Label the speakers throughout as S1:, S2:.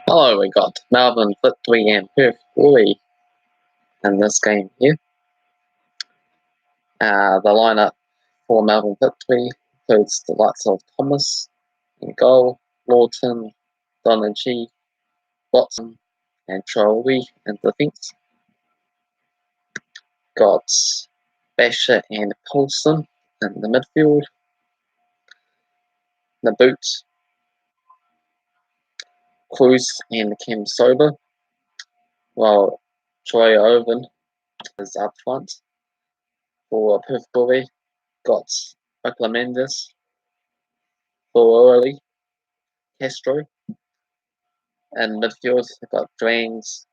S1: Hello, we got Melbourne Victory and Perth Glory in this game here. The lineup for Melbourne Victory includes the likes of Thomas in goal, Lawton, Donaghey, Watson, and Traore in defence. Got Basher and Paulson in the midfield. The boot, Cruz and Cam Sober, while Troy Owen is up front. For Perth Glory, got Mendes, Boroli, Castro, and midfield, they've got Drains,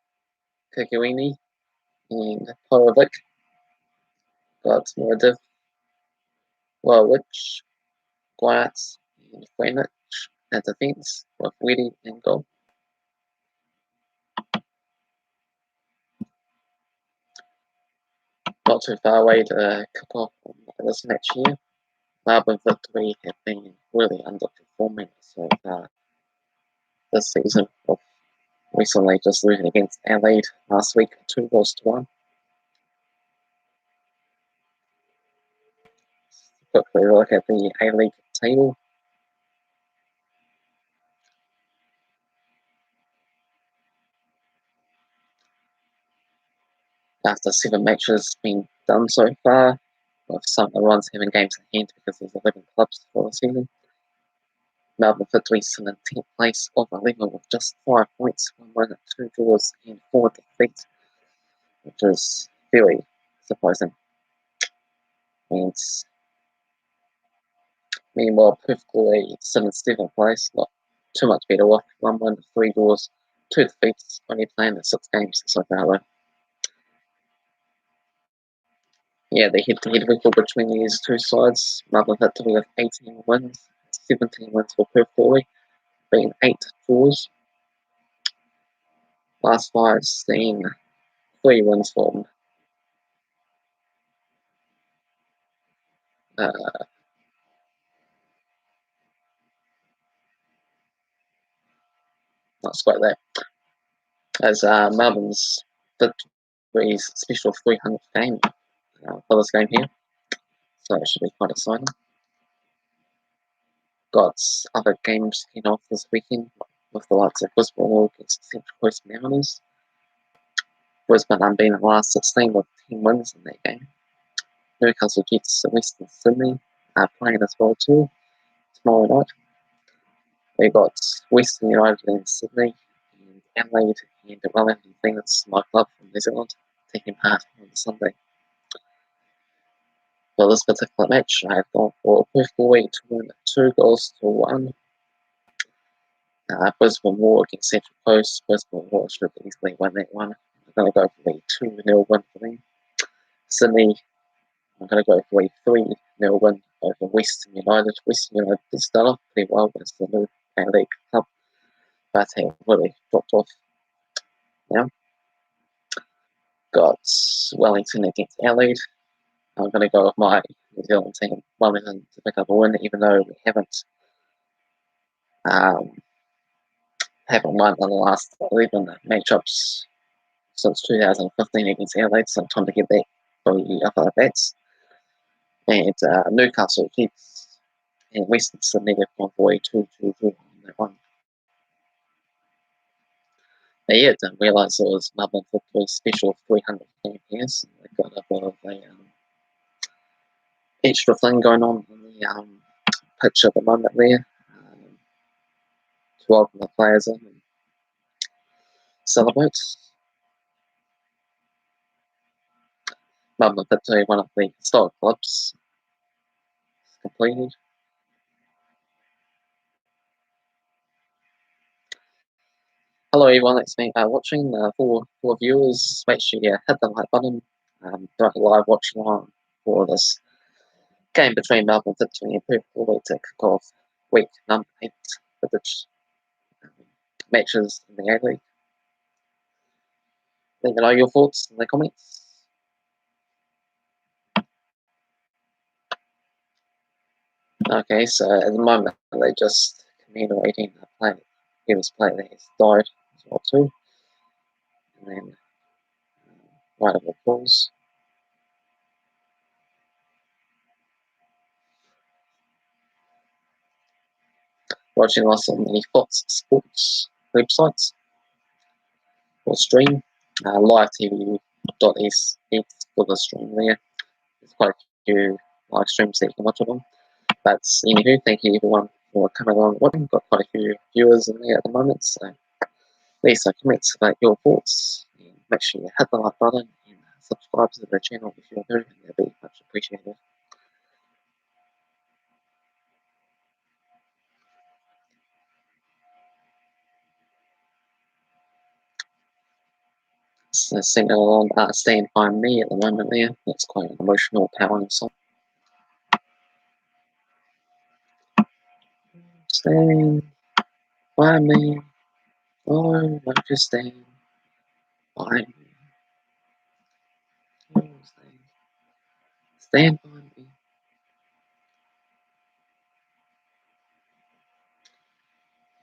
S1: Kikuini, and Porovic. Got Mordiv, Warwich, Guats, and Frenich at defence, with Weedy in goal. Not too far away to kick off this match here. Melbourne Victory have been really underperforming so far this season, of recently just losing against Adelaide last week, 2-1. Quickly look at the A-League table. After 7 matches being done so far, with some of the runs having games in hand because there's 11 clubs for the season. Melbourne Victory still in 10th place of 11 with just 5 points, 1 win, 2 draws, and 4 defeats, which is very surprising. And meanwhile, Perth Glory still in 7th place, not too much better off, 1 win, 3 draws, 2 defeats, only playing the 6 games so far though. Yeah, the head-to-head record between these two sides, Melbourne Victory with 18 wins, 17 wins for Perth Glory, being 8 draws. Last 5 seen 3 wins for them. Not quite that. As Melbourne's Victory's special 300th game for this game here, so it should be quite exciting. Got other games kicking off this weekend with the likes of Brisbane against Central Coast Mariners. Brisbane unbeaten the last 16 with 10 wins in that game. Newcastle Jets Western Sydney are playing as well too tomorrow night. We got Western United in Sydney and Adelaide and Wellington Phoenix, my club from New Zealand, taking part on Sunday. For this particular match, I have gone for Perth Glory to win 2-1. Brisbane War against Central Coast. Brisbane War should easily win that one. I'm going to go for a 2-0 win for them. Sydney, I'm going to go for a 3-0 win over Western United. Western United did start off pretty well as the new A-League club, but have really dropped off now. Got Wellington against Adelaide. I'm going to go with my New Zealand team, Wellington, to pick up a win, even though we haven't won in the last 11 matchups since 2015 against Adelaide, so time to get that for the upper bats. And Newcastle Jets and Western Sydney have gone for a 2-2 draw on that one. But yeah, didn't realise it was Melbourne Victory special 300 game here, so they've got a bit of a extra thing going on the pitch at the moment there. To welcome the players in and celebrate. Melbourne Victory, one of the historic clubs, completed. Hello everyone, it's me watching. For viewers, make sure you hit the like button. Don't live watch along for this game between Melbourne Victory and Perth Glory to kick off week number 8 for the matches in the A-League. Let me know your thoughts in the comments. Okay, so at the moment they're just commemorating a player, Hughes player that has died or two, and then right of applause. Watching us on the Fox Sports websites or stream. Live TV.es for the stream there. There's quite a few live streams that you can watch it on. But anywho, thank you everyone for coming along and watching. We've got quite a few viewers in there at the moment, so please comment about your thoughts. And make sure you hit the like button and subscribe to the channel if you're new, and that'd be much appreciated. So singing along Stand By Me at the moment there. That's quite an emotional, powering song. Stand by me, oh, won't you stand by me? Oh, stand by me.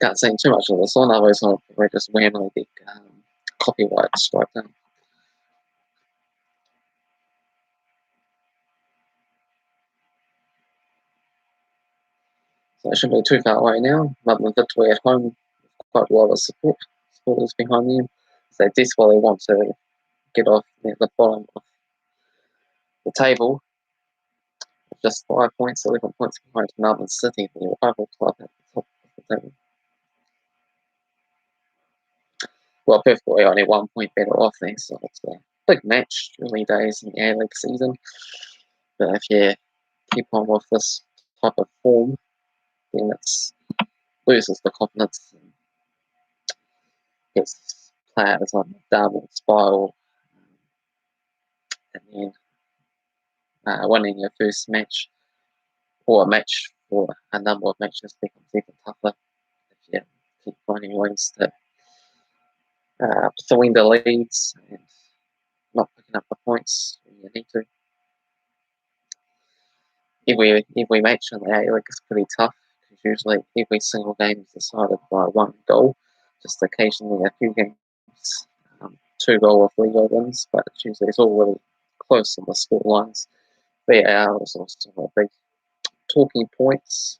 S1: Can't sing too much of the song, otherwise I'll just randomly get copyright strike down. So it shouldn't be too far away now. Melbourne Victory at home, quite a lot of supporters behind them. So they desperately want to get off near the bottom of the table. Just 5 points, 11 points behind Melbourne City, the rival club at the top of the table. Well, Perth were only 1 point better off there, so it's a big match, early days in the A League season. But if you keep on with this type of form, then it loses the confidence and gets players on a downward spiral. And then winning your first match, or a match for a number of matches, becomes even tougher if you keep finding ways to surrender leads and not picking up the points when you need to. Every match in the A League is pretty tough because usually every single game is decided by one goal. Just occasionally a few games, 2-goal or 3-goal wins, but usually it's all really close on the score lines. VAR is also a big talking points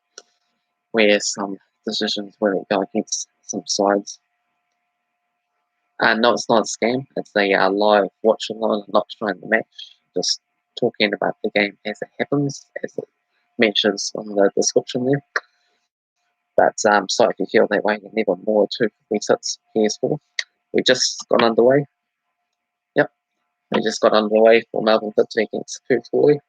S1: where some decisions really go against some sides. No, it's not a scam. It's a live watch along, not showing the match, just talking about the game as it happens, as it mentions on the description there. But so if you feel that way, you're never more 256 PS4. We just got underway. Yep, we just got underway for Melbourne Victory against Perth in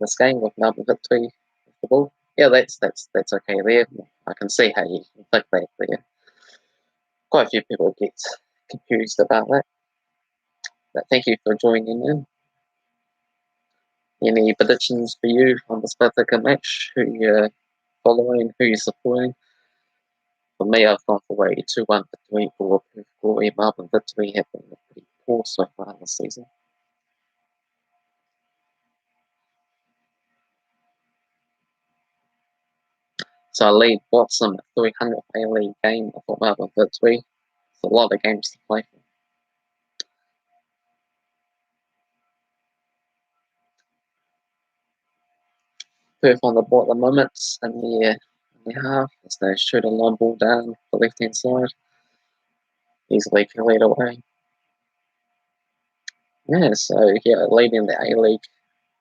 S1: this game with Melbourne Victory with the ball. Yeah, that's okay there. I can see how you can think that there. Quite a few people get confused about that. But thank you for joining in. Any predictions for you on this particular match? Who you're following? Who you're supporting? For me, I've gone for a 2-1 victory for Perth Glory. Melbourne Victory have been pretty poor so far this season. So I lead Watson 300th A-League game for Melbourne Victory. It's a lot of games to play for. Perth on the ball at the moment in the half as they shoot a long ball down the left hand side. Easily can lead away. Yeah, so yeah, leading the A-League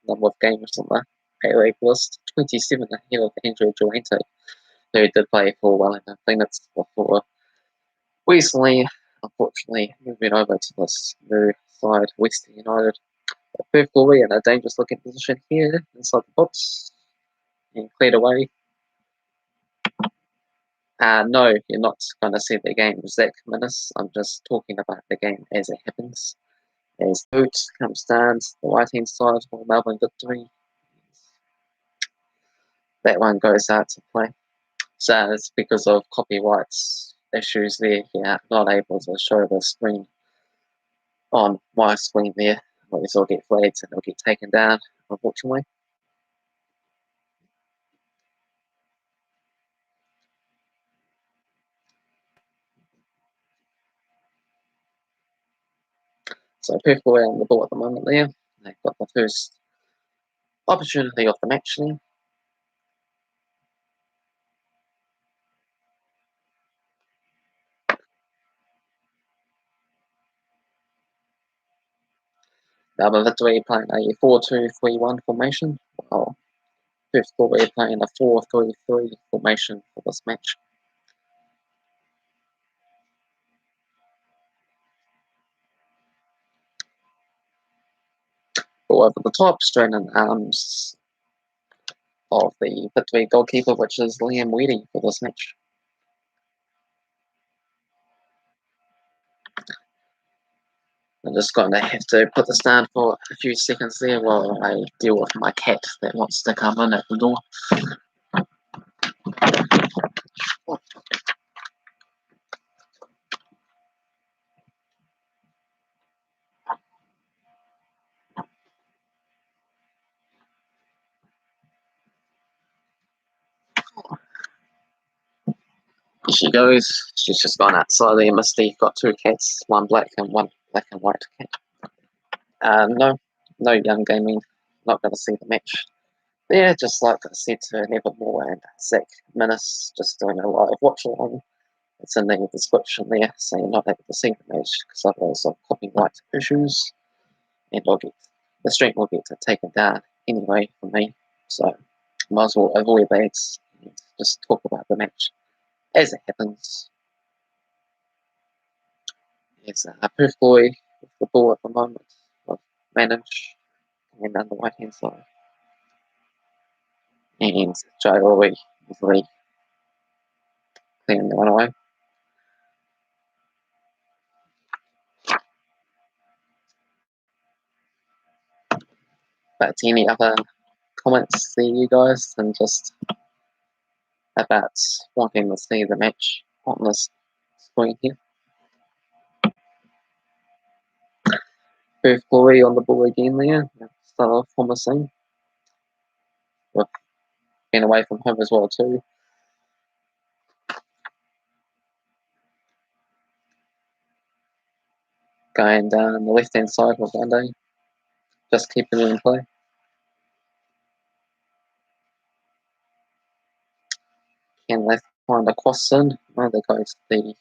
S1: number of games on the A-League list, 27 ahead of Andrew Durante, who did play for Wellington Phoenix before recently, unfortunately, moving over to this new side, Western United. Perth Glory in a dangerous looking position here inside the box and cleared away. No, you're not going to see the game Zach minutes. I'm just talking about the game as it happens. As Boot comes down to the right hand side for Melbourne Victory. That one goes out to play. So it's because of copyrights issues there. Yeah, not able to show the screen on my screen there. These all get flagged and they'll get taken down, unfortunately. So Perth are on the ball at the moment there. They've got the first opportunity of the match there. Melbourne Victory playing a 4-2-3-1 formation, while Perth are playing a 4-3-3 formation for this match. Ball over the top, straight in arms of the Victory goalkeeper, which is Liam Weedy for this match. I'm just going to have to put this down for a few seconds there while I deal with my cat that wants to come in at the door. Here she goes. She's just gone outside there. Misty got two cats, one black and white cat. No young gaming. Not going to see the match. Yeah, just like I said to Nevermore and Zach Minnis, just doing a live watch along. It's in the description there, so you're not able to see the match because otherwise of copyright issues, and the stream will get taken down anyway for me. So might as well avoid that and just talk about the match as it happens. It's a Perth boy with the ball at the moment. I've managed and down the right hand side. And Joe Roy easily clearing the one away. But any other comments there, you guys, and just about wanting to see the match on this screen here? Perth Glory on the ball again there. Start off promising. We've been away from home as well too. Going down the left hand side with Hyundai. Just keeping it in play. Can they find a cross in? No, they go to the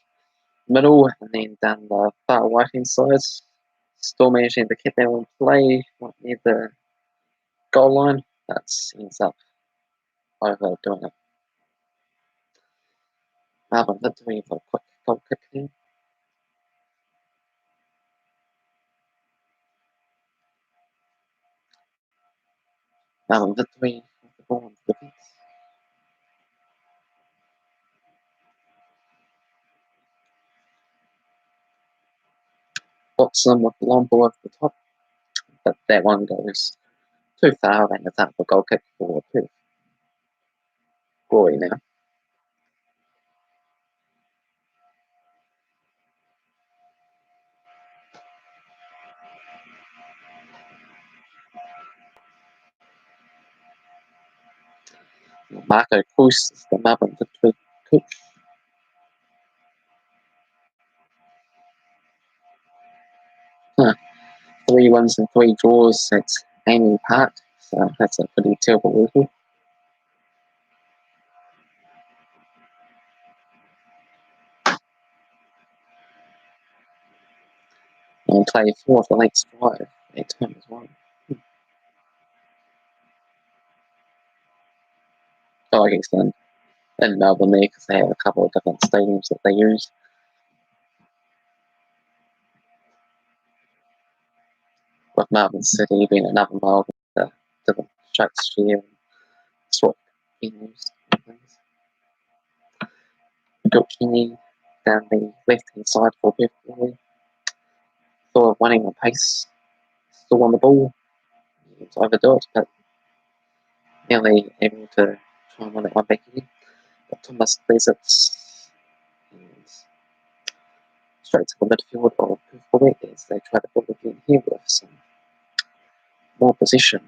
S1: middle and then down the far right hand side. Still managing to keep them in play, not near the goal line. That ends up overdoing it. Melbourne Victory for a quick goal kick here. Melbourne Victory with the ball in defence. Watson with the long ball over the top, but that one goes too far and it's out for goal kick for Perth Glory now. Marco Cruz is the Melbourne Victory coach. 3 wins and 3 draws at Amy Park, so that's a pretty terrible record. And play 4 of the next 5 at home as well. So I guess in Melbourne there, because they have a couple of different stadiums that they use. With Melbourne City being another Melbourne, different structure and sort of venues and things. Gilchini down the left hand side for Perth Glory. Still winning on pace, still on the ball. It's overdo it, but nearly able to try and win that one back again. But Thomas plays it straight to the midfield of Perth Glory as they try to build again here with some more possession.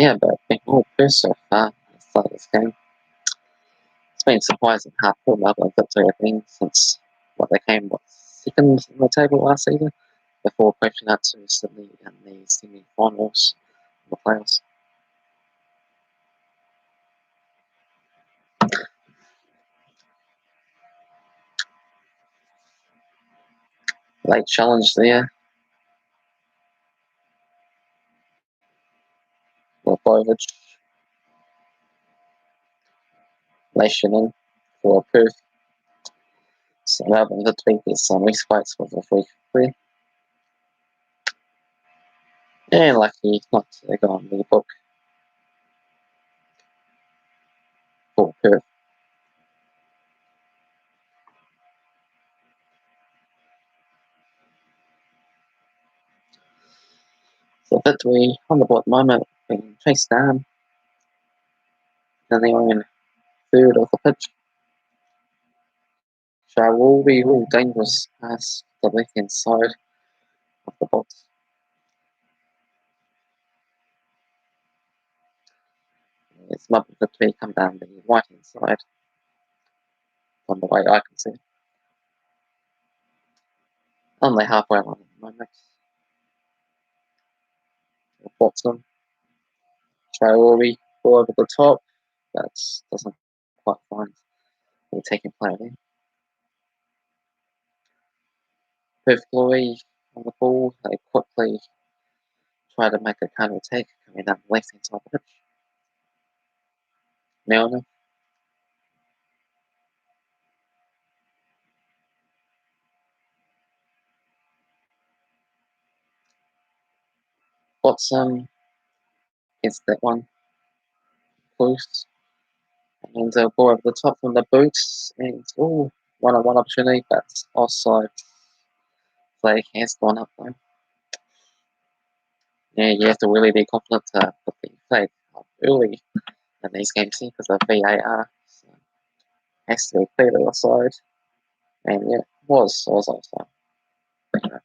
S1: Yeah, but been all Perth so far at the start of this game. It's been surprising how poor Melbourne Victory have been since they came second in the table last season before pushing out to Sydney in the semi-finals of the playoffs. Late challenge there. Lobovic lashing in for Perth. So Melbourne Victory gets some respite for the free free. And lucky not to go on the book for Perth. So Victory on the board moment being chased down. And they are in third of the pitch. So will be all dangerous pass the left hand side of the box. It's not the three come down the right hand side from the way I can see. Only halfway line at the moment. Watson. Traore go over the top. That doesn't quite find the taking player there. Perth Glory on the ball. They quickly try to make a counter attack coming down the left hand side of the pitch. Milner. Watson gets that one close. And ball over the top from the boots. And one on one opportunity, but offside flag has gone up though. Yeah, you have to really be confident to put the flag up early in these games here because of VAR. So has to be clearly offside. And yeah, was offside. But,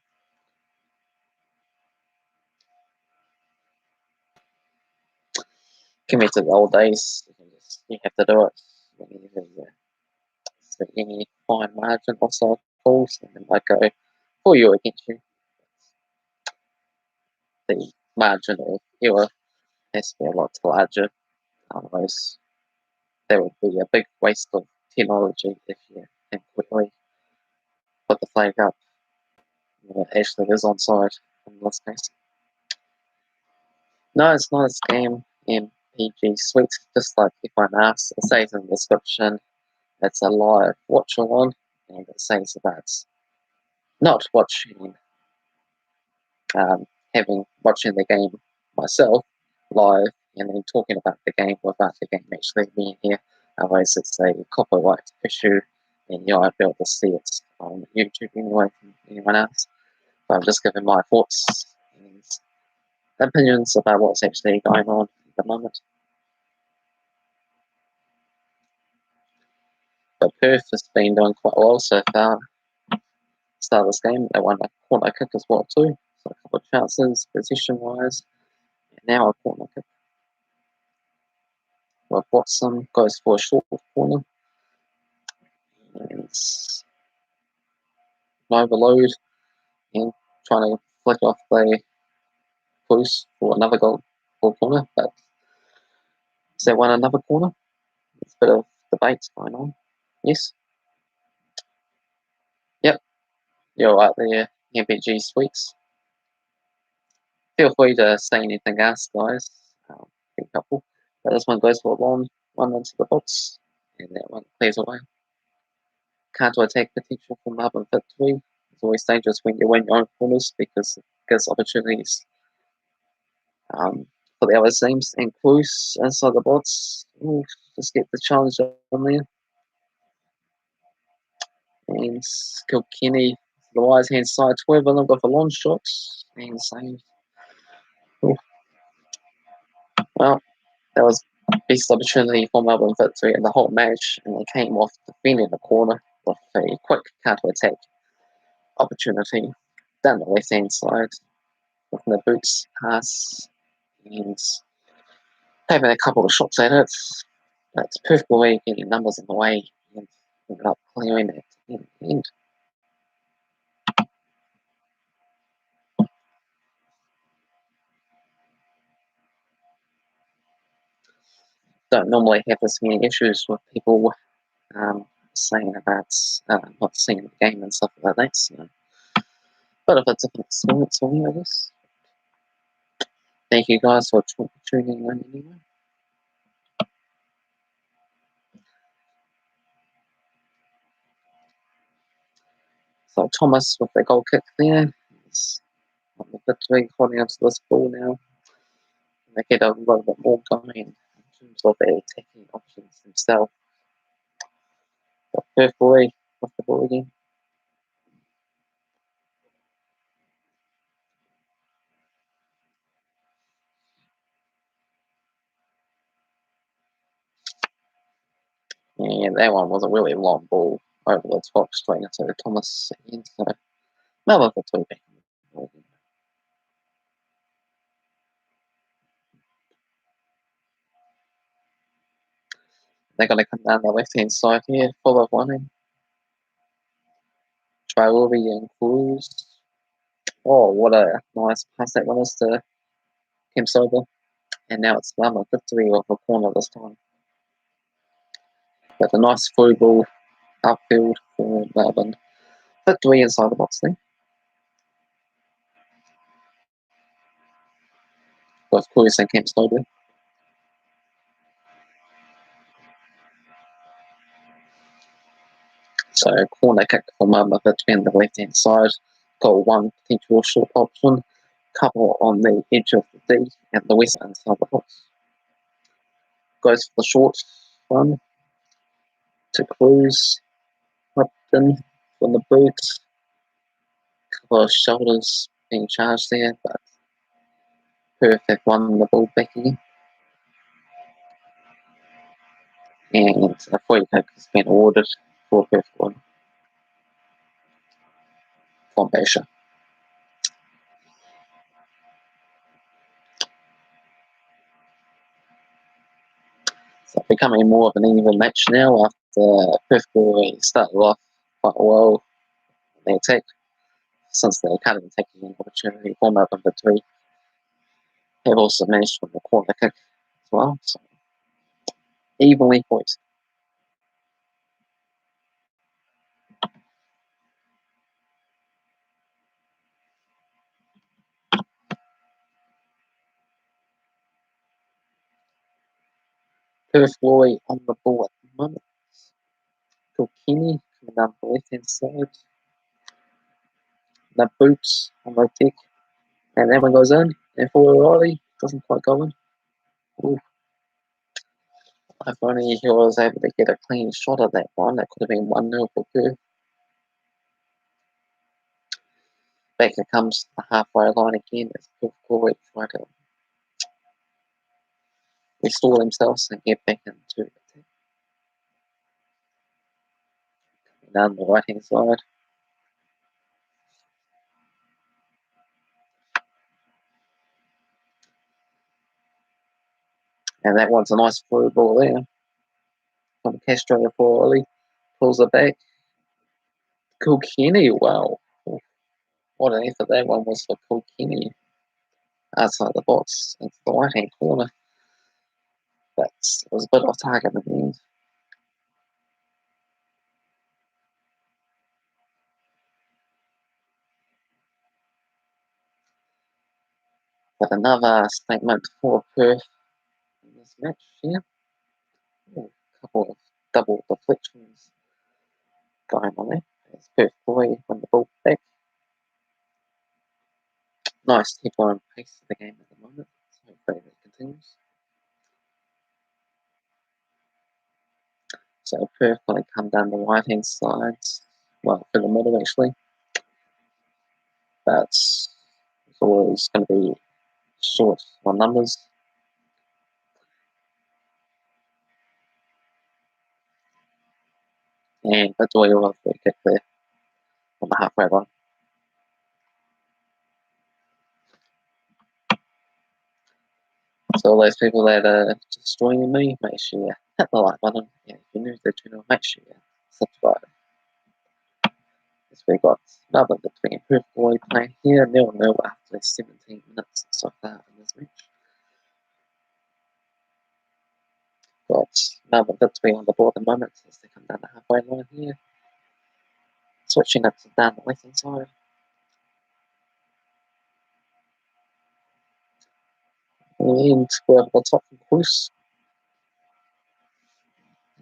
S1: compared to the old days, you have to do it whenever any fine margin offside calls, and it might go for you or against you. The margin of error has to be a lot larger. Otherwise, there would be a big waste of technology if you can quickly put the flag up when it actually is onside in this case. No, it's not a scam. MPG Suites, just like everyone else, it says in the description it's a live watch along, and it says about not watching, watching the game myself live and then talking about the game without the game actually being here. Otherwise, it's a copyright issue, and you won't be able to see it on YouTube anyway from anyone else. But I'm just giving my thoughts and opinions about what's actually going on at the moment. But Perth has been doing quite well so far. Start of this game, they won a corner kick as well too. So a couple of chances, position-wise. And now a corner kick. Well, Watson goes for a short corner. And it's overload and trying to flick off the post for another goal for corner. But is that one another corner? There's a bit of debate going on. Yes. Yep. You're right there, MPG Sweets. Feel free to say anything else, guys. A couple. But this one goes for one into the box, and that one clears away. Counter attack potential from Melbourne Victory. It's always dangerous when you win your own corners because it gives opportunities for the other teams. And Cruz inside the box. Ooh, just get the challenge on there. And Kilkenny, the wise hand side, 12 of them got the long shots and save. Well, that was best opportunity for Melbourne Victory in the whole match, and they came off defending the corner with a quick counter attack opportunity down the left hand side with the boots pass, and Having a couple of shots at it, but Perth boy getting numbers in the way and ended up clearing it in the end. Don't normally have this many issues with people saying about not seeing the game and stuff like that. So, but if it's a different experience for me, I guess. Thank you guys for tuning in anyway. So Thomas with the goal kick there. He's on the victory, holding onto this ball now. And they get a little bit more going in terms of their attacking options themselves. But Perth boy with the ball again. And that one was a really long ball over the top straight into Thomas again. So Melbourne Victory back in the ball again. They're going to come down the left-hand side here, full of one in. Traoré and Cruz. Oh, what a nice pass that one is to Kim Sober. And now it's Melbourne Victory off the corner this time. But a nice through ball upfield for Melbourne Victory inside the box there. With Cruz and Kim Sober. So corner kick for Melbourne Victory on the left-hand side. Got one potential short option. Couple on the edge of the D and the west inside the box. Goes for the short one to Cruz. Up in from the boot. Couple of shoulders being charged there, but Perth won the ball back again. And a free kick has been awarded for Perth one from Basha. So becoming more of an even match now after Perth started off quite well in the attack. Since they can't even take an opportunity for Melbourne Victory, have also managed from the corner kick as well. So evenly poised. Perth Glory on the ball at the moment. Kilkenny coming down the left hand side. The boots on the deck. And that one goes in. And for O'Reilly, doesn't quite go in. Ooh. If only he was able to get a clean shot at that one, that could have been 1-0 for Perth. Back it comes the halfway line again. It's Perth Glory trying to restore themselves and get back into the attack. Down the right hand side. And that one's a nice through ball there. From Castro for Ollie. Pulls it back. Kilkenny, wow. What an effort that one was for Kilkenny. Outside the box, into the right hand corner. But it was a bit off target at the end. But another statement for Perth in this match here. A couple of double deflections going on there. As Perth boy won the ball back. Nice tempo and pace of the game at the moment. So hopefully that continues. So Perth going to come down the right hand side. Well, for the middle actually. But it's always going to be short on numbers. And that's all you'll have to get there on the halfway line. So all those people that are destroying me, make sure you hit the like button. And if you're new to the channel, make sure you subscribe. As we got Melbourne Victory and Perth boy playing here, 0-0 after 17 minutes so far in this match. Got Melbourne Victory on the board at the moment as they come down the halfway line here. Switching up to down the left hand side. And we're at the top from close.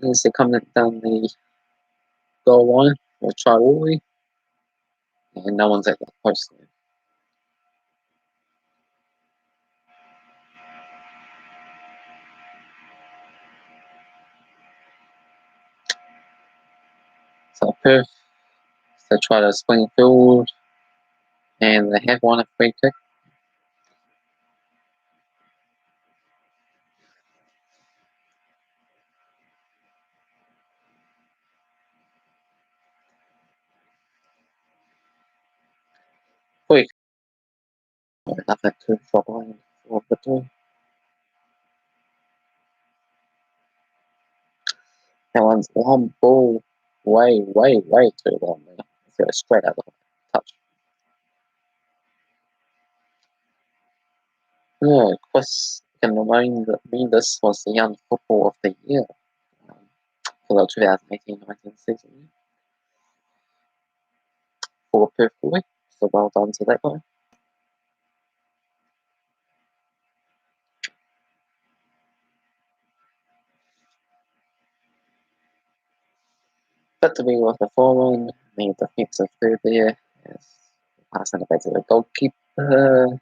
S1: As they're coming down the goal line, we'll try Wally. And no one's at the post there. So Perth, they try to swing forward. And they have won a free kick. Quick. Nothing too troubling for Victory. That one's long ball. Way too long there. Let's go straight out of the touch. Yeah, Chris can mean this was the young football of the year um, for the 2018-19 season for Perth boy. So well done to that guy. Victory was the following, the defensive third there, as passing it back to the goalkeeper.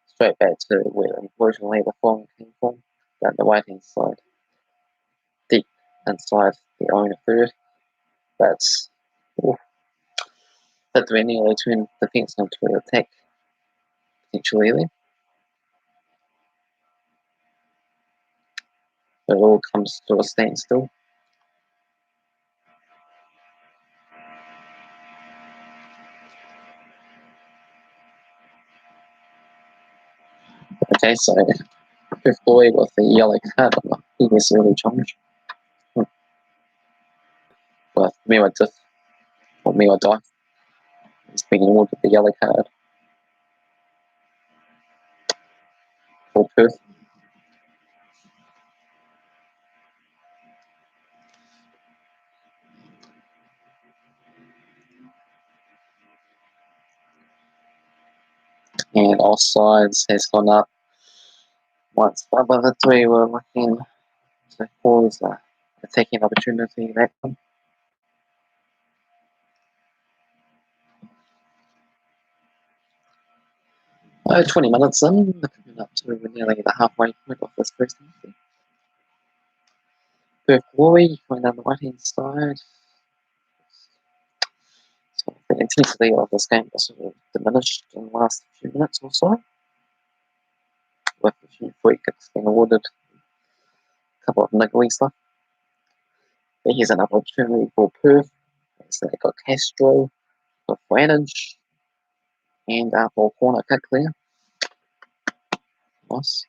S1: Straight back to where originally the form came from, down the right hand side, deep inside the own third. That's Victory nearly turned defence into attack potentially there. It all comes to a standstill. Okay, so Perth boy with the yellow card on the previous early challenge. With Meredith or Meredith, he's been awarded the yellow card for Perth. And offsides has gone up once the three were looking to cause attacking opportunity that one. 20 minutes in, coming up to nearly the halfway point of this first half. Perth Glory going down the right hand side. So the intensity of this game was sort of diminished in the last few minutes or so, with a few free kicks being awarded, a couple of niggly stuff. But here's another opportunity for Perth. So they got Castro with Vantage and for corner kick there. Nice.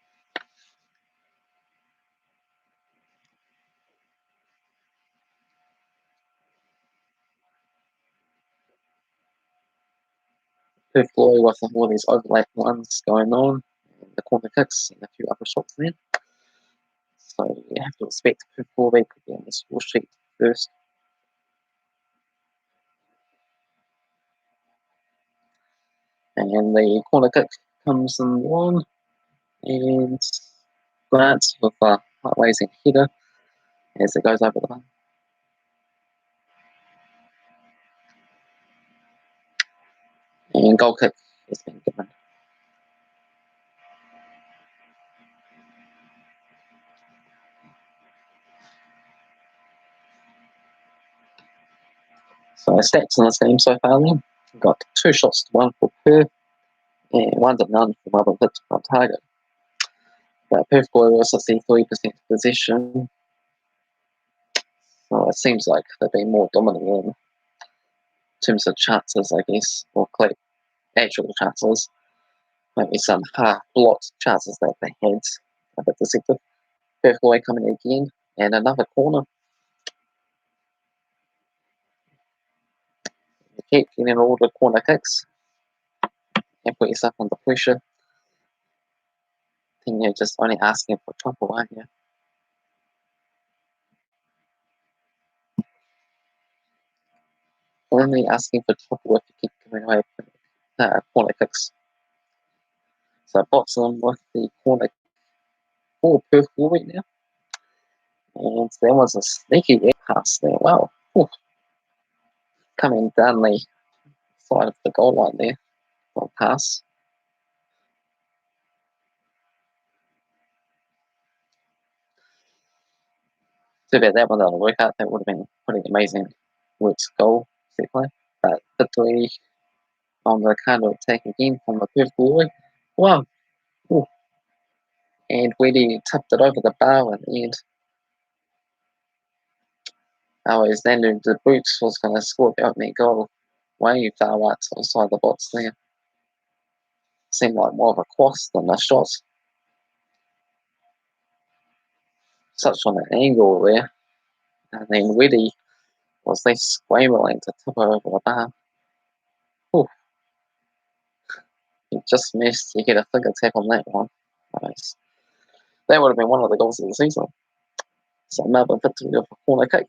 S1: Perth Glory with all these overlap ones going on, and the corner kicks and a few other shots there. So you have to expect Perth Glory could be on the score sheet first. And the corner kick comes in one, and Grant with a right-raising header as it goes over the bar. And goal kick has been given. So stats in this game so far then. We've got 2 shots to 1 for Perth, and 1 to none for Melbourne Victory on target. Perth Glory was 63% possession, so it seems like they've been more dominant in terms of chances, I guess, or actual chances. maybe some blocked chances that they had. A bit deceptive. Perth away coming again, and another corner. You keep getting all the corner kicks and put yourself under pressure. Then you're just only asking for trouble, aren't you? Only asking for trouble if you keep giving away corner kicks. So Boxing with the corner for Perth forward now. And there was a sneaky air pass there. Wow. Ooh. Coming down the side of the goal line there. Long pass. Too bad that one doesn't work out. That would have been pretty amazing Works goal set play. But Victory on the counter attack again from the Perth forward. Wow. Ooh. And Weddy tipped it over the bar at the end. Alexander the Boots was going to score the opening goal way far right outside the box there. Seemed like more of a cross than a shot. Such on an angle there. And then Weddy was left scrambling to tip her over the bar. Ooh. You just missed. You get a finger tap on that one. Nice. That would have been one of the goals of the season. So Melbourne Victory with a corner kick.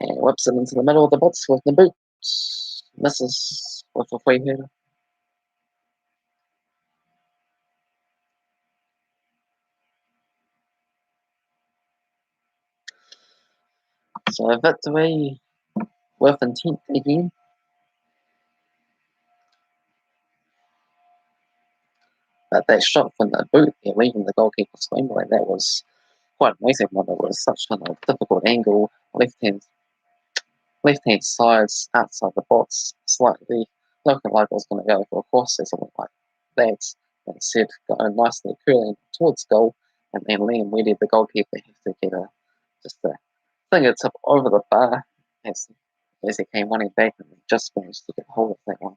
S1: And whips it into the middle of the box with the boots. Misses with a free header. So Victory with intent again. But that shot from the boot, leaving the goalkeeper scrambling, that was quite amazing one. It was such a difficult angle, left-hand side, outside the box, slightly looking like it was going to go for a cross or something like that. Instead, going nicely curling towards goal, and then Liam Weddy, the goalkeeper, has to get just a fingertip over the bar as he came running back and just managed to get hold of that one.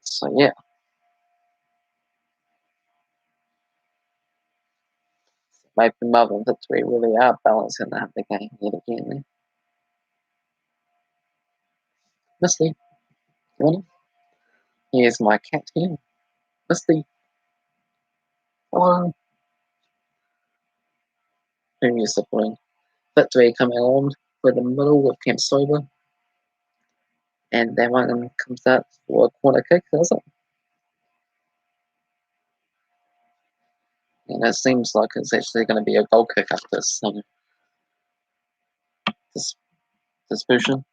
S1: So yeah, maybe Melbourne Victory really are balancing out the game yet again there. Misty, you want him? Here's my cat here. Misty, hello. Who is supporting? Victory coming along for the middle with Camp Sober. And that one comes out for a corner kick, does it? And it seems like it's actually going to be a goal kick after some dispersion.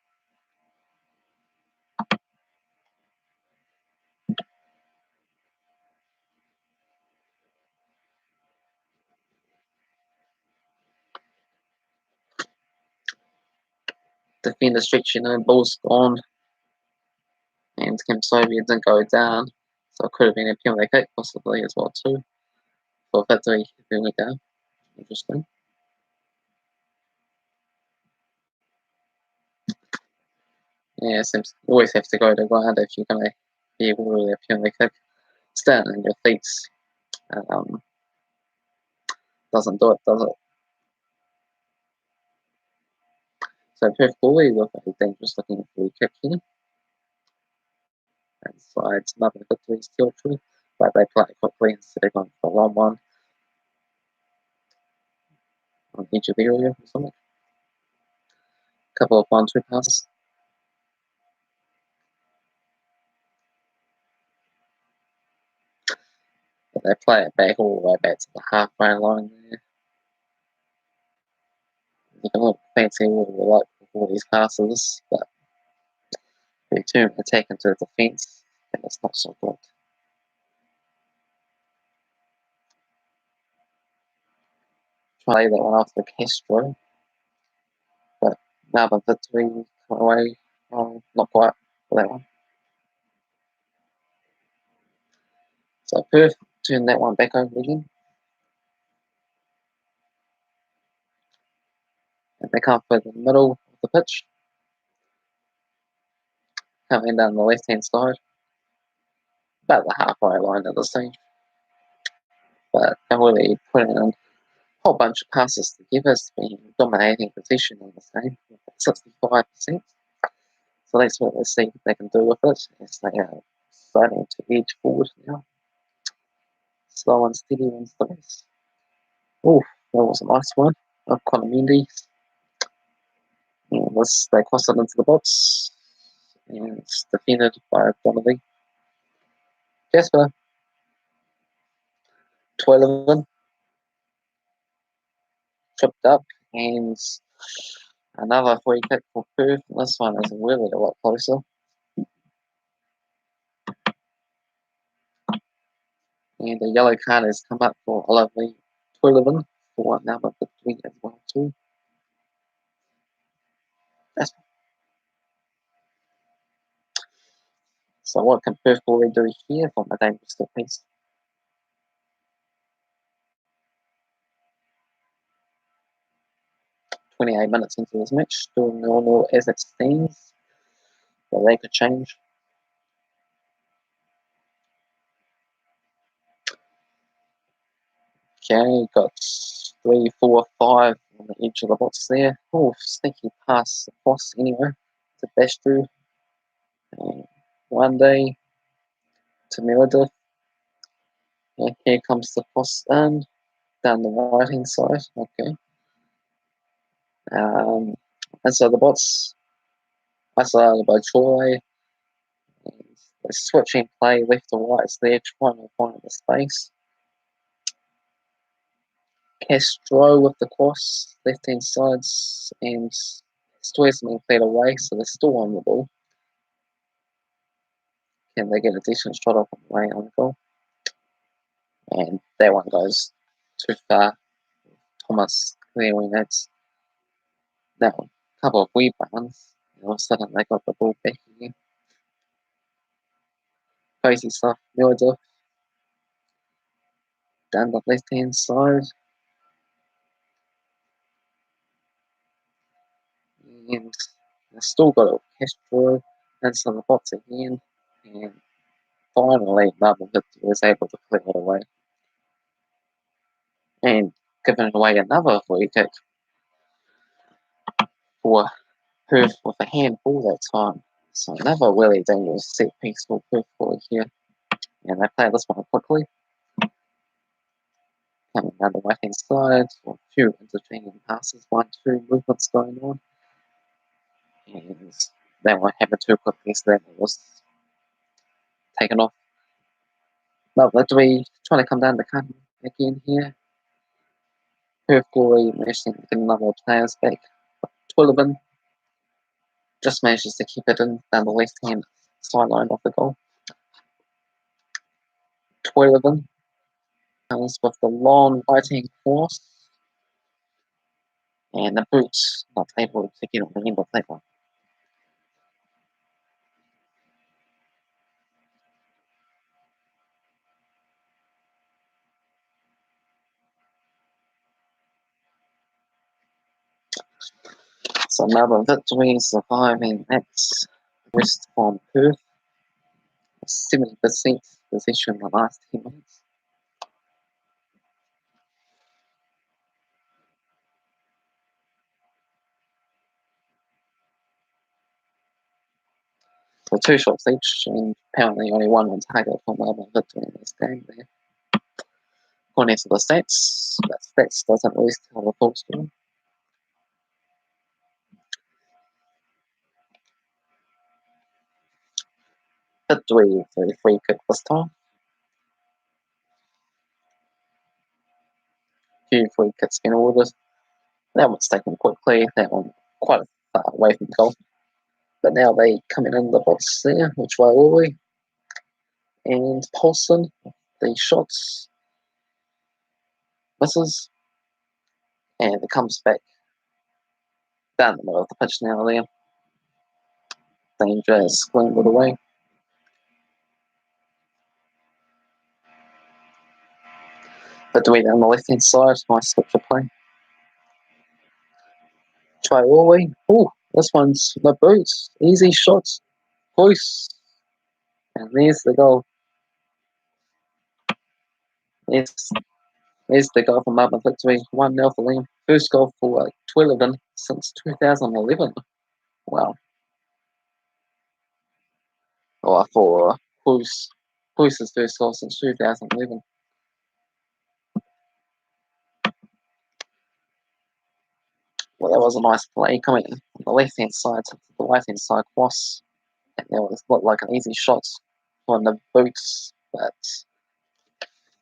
S1: Defender stretching in, ball's gone. And Camp Sober didn't go down. So it could have been a penalty kick possibly as well too. For Victory, here we go. Interesting. Yeah, it seems you always have to go to ground if you're going to be able to really a penalty kick. Standing on your feet doesn't do it, does it? So Perth Bully with a dangerous looking free kick here. And slides Melbourne Victory's territory, but they play quickly instead of going for a long one on each of the area or something. Couple of 1-2 passes. But they play it back all the way back to the halfway line there. You can look fancy what we like with all these passes, but they turn attack into defence, and it's not so good. Try that one off the Castro, but Melbourne Victory come away, not quite for that one. So Perth turn that one back over again. And they come for the middle of the pitch. coming down the left-hand side, about the halfway line at the stage. But they're really putting in a whole bunch of passes together. It's been dominating position in this game, 65%. So that's what we'll see what they can do with it as they are starting to edge forward now. Slow and steady wins the race. Oh, that was a nice one. Of Conamendi. They cross it into the box. And it's defended by Donovan. Jasper. 12 tripped up. And another free kick for Perth. This one is really a lot closer. And a yellow card has come up for Oliver 12 for number 15 as well too. So what can Perth really do here from a dangerous set piece? 28 minutes into this match, still 0-0 as it stands. But they could change. Okay, got 3, 4, 5 on the edge of the box there. Oh, sneaky pass across anyway to bash through. One day to Meredith. Yeah, here comes the cross in, down the right hand side. Okay. And so the bots isolated by Troy. Switching play left to right there, trying to find the space. Castro with the cross, left hand sides, and still hasn't been cleared away, so they're still on the ball. Can they get a decent shot off on the way on goal? And that one goes too far. Thomas clearing that. Now, a couple of rebounds, and all of a sudden they got the ball back again. Crazy stuff. Miller down the left hand side. And they've still got a Castro and some bots again. And finally, Melbourne Victory was able to clear it away. And giving away another free kick for Perth with a handball that time. So another really dangerous set piece for Perth for here. And they play this one quickly. Coming down the right hand side, a few interchanging passes, 1-2 movements going on. And they won't have it too quickly, so that was taken off. Well, Victory trying to come down the cut again here. Perth Glory managing to get a number of players back. Twillibin just manages to keep it in down the left hand sideline of the goal. Twillibin comes with the long right hand cross. And the boots not able to get on the end of that one. So Melbourne Victory surviving next rest from Perth. 70% possession in the last 10 minutes. So 2 shots each, and apparently only one on target for Melbourne Victory in this game there. According to the stats, that stats doesn't always tell the full story. Victory for the free kick this time. Few free kicks in order. That one's taken quickly, that one quite far away from goal. But now they coming in the box there, which way are we? And Paulson, the shots misses, and it comes back down the middle of the pitch now there. Danger is scrambled away. But do it on the left hand side, nice switch of play. Try Orway. Oh, this one's the boots. Easy shots. close. And there's the goal. There's, there's the goal for Melbourne Victory. 1-0 for them. First goal for Twillivin since 2011. Wow. Or for Cruz. Cruz's first goal since 2011. Well, that was a nice play coming on the left-hand side to the right-hand side cross. And it was looked like an easy shot on the boots, but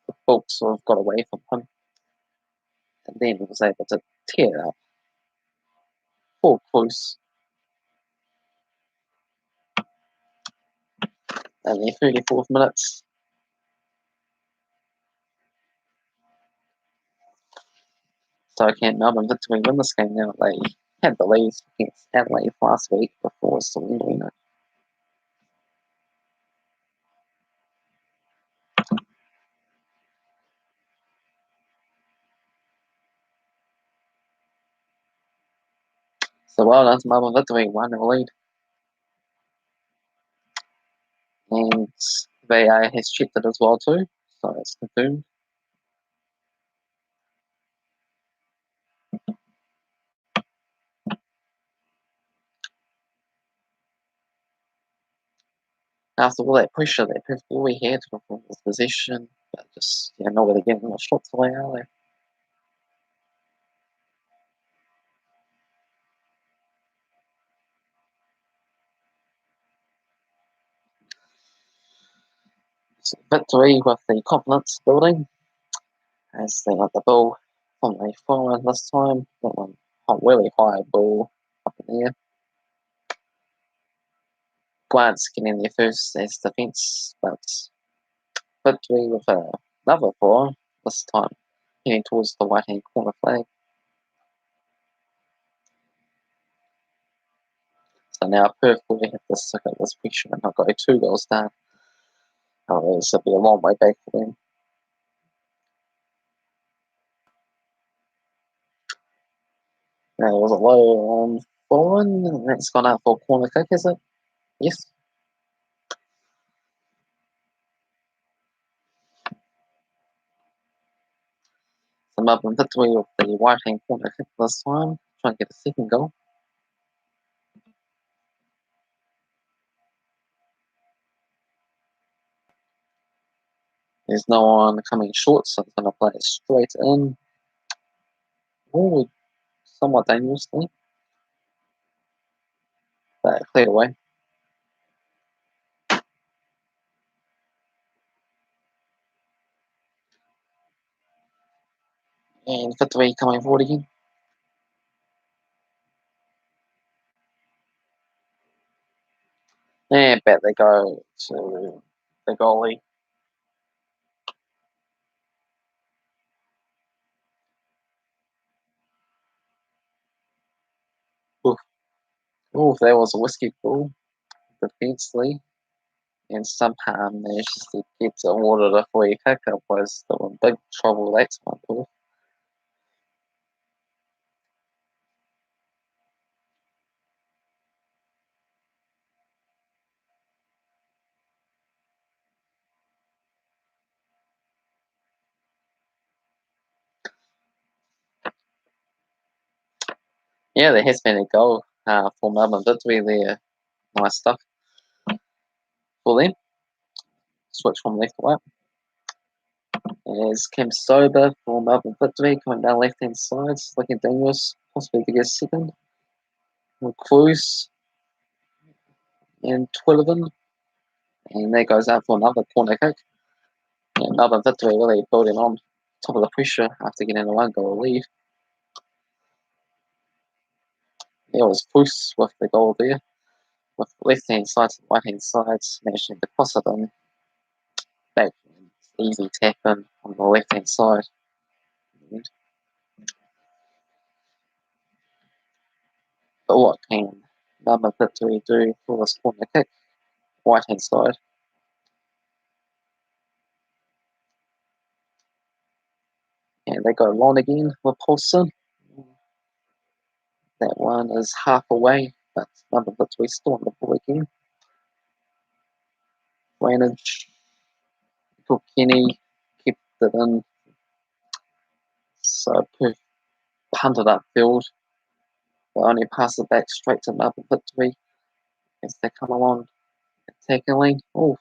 S1: the boot sort of got away from him. And then he was able to tear it up. Poor Cruz. And the 34th minutes. So can Melbourne Victory win this game now? They had the lead against Adelaide last week before surrendering it. So well done to Melbourne Victory, 1-0 lead. And VA has checked it as well too, so it's confirmed. After all that pressure that Perth we had from this possession, but just not really getting the shots away, are they? So Victory with the confidence building as they got the ball from the forward this time. That one a really high ball up in the air. Grant's getting there first as defence, but Victory with another four this time heading towards the right hand corner flag. So now Perth will have to suck up this pressure and not got a 2-goal start. Oh, this will be a long way back for them. Now there was a low on Foreign, and that's gone out for a corner kick, is it? Yes. So Melbourne Victory with the right hand corner kick this time, trying to get a second goal. There's no one coming short, so it's going to play it straight in. Oh, somewhat dangerously. But cleared away. And Victory coming forward again. And back they go to the goalie. Oof. Oh, that was a whiskey ball defensively. And somehow managed to get awarded a free kick. It was in big trouble that time. Yeah, there has been a goal for Melbourne Victory there. Nice stuff for them. Switch from left to right. As Cam Sober for Melbourne Victory coming down left hand side, looking dangerous, possibly to get a second. Cruz and Twillivin. And that goes out for another corner kick. And Melbourne Victory really building on top of the pressure after getting a 1-goal lead. It was Cruz with the goal there. With left hand side to right hand side, managing to cross it in. Back easy tap in on the left hand side. But what can Melbourne Victory do for this corner kick? Right hand side. And they go long again with Paulson. That one is half away, but Melbourne Victory still on the ball again. Drainage. Kilkenny kept it in. So Perth punted upfield. They only pass it back straight to Melbourne Victory as they come along attackingly. Oh,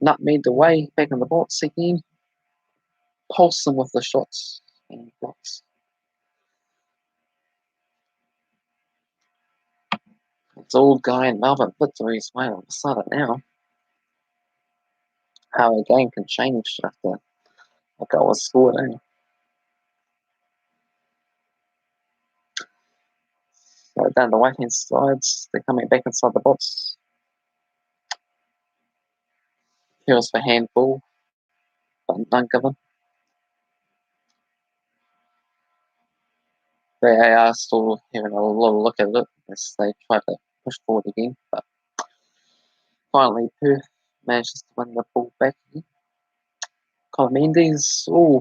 S1: nutmegged away back in the box again. Paulson with the shots and blocks. It's all going Melbourne Victory's way on the side of now. How a game can change after a goal was scored, eh? So down the right hand sides, they're coming back inside the box. Here's for handball, but none given. They are still having a little look at it as they try to push forward again, but finally Perth manages to win the ball back again. Colin Mendes, oh,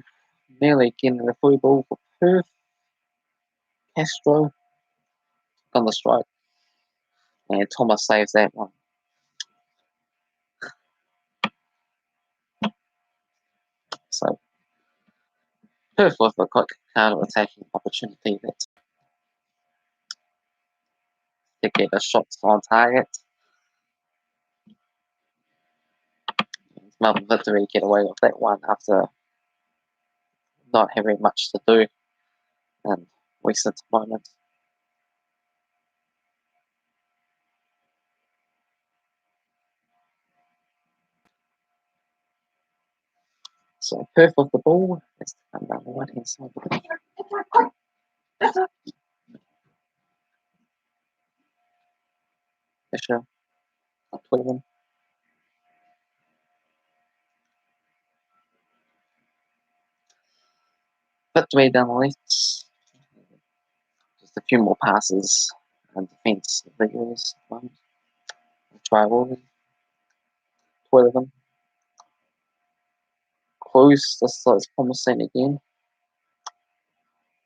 S1: nearly getting the free ball for Perth. Castro on the strike, and Thomas saves that one. So Perth with a quick counter-attacking opportunity to get a shot on target. Melbourne Victory get away with that one after not having much to do in recent moments. So Perth with the ball. Let's come down the right hand side. Fisher, Cleveland. Victory down the left. Just a few more passes and defence regulars. Try William. Cleveland. Cruz, this looks promising again.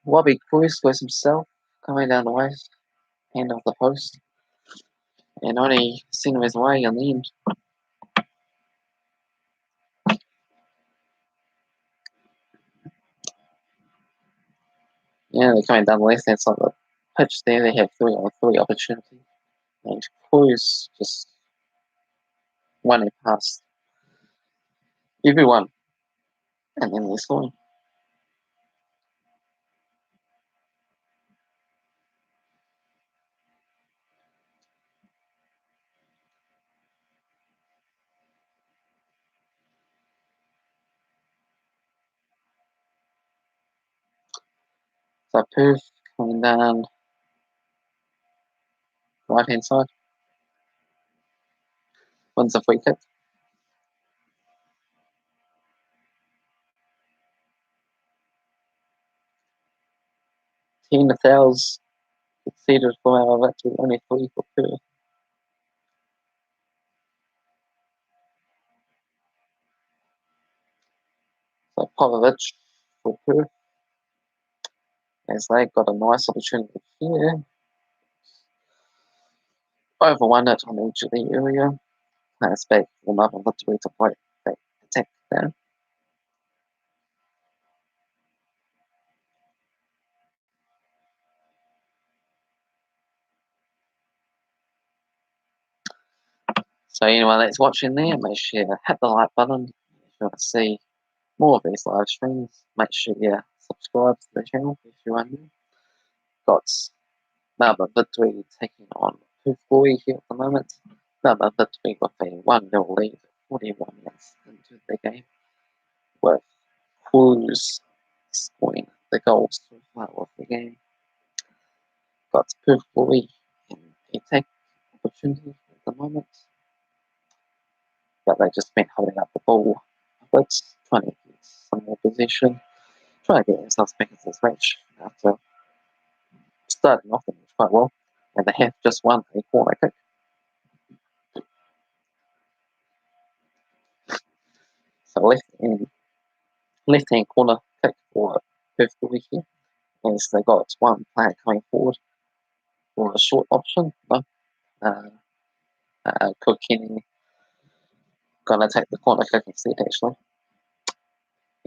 S1: Robbie Cruz was himself coming down the right hand of the post and only sent him his way in the end. Yeah, they're coming down the left hand side of the pitch there. They have 3-on-3 opportunity. And Cruz just running past everyone and then they're scoring. So Perth coming down right hand side. Wins a free kick. Team of fouls conceded for our victory, only 3 for Perth. So Popovic for Perth as they got a nice opportunity here. Overwon it on each of the area. Pass back for Melbourne Victory to fight that attack there. So anyone that's watching there, make sure you hit the like button if you want to see more of these live streams. Make sure you subscribe to the channel if you're new. Got Melbourne Victory taking on Perth Boy here at the moment. Melbourne Victory with a 1-0 lead 41 minutes into the game, with Cruz scoring the goals so far of the game. Got Perth Boy in attack opportunity at the moment, but they just been holding up the ball a bit, trying to get some more possession, trying to get themselves back into this match after starting off the match quite well, and they have just won a corner kick. So left hand corner kick for Perth Boy here, as they got one player coming forward for a short option. Kilkenny gonna take the corner kick instead, actually.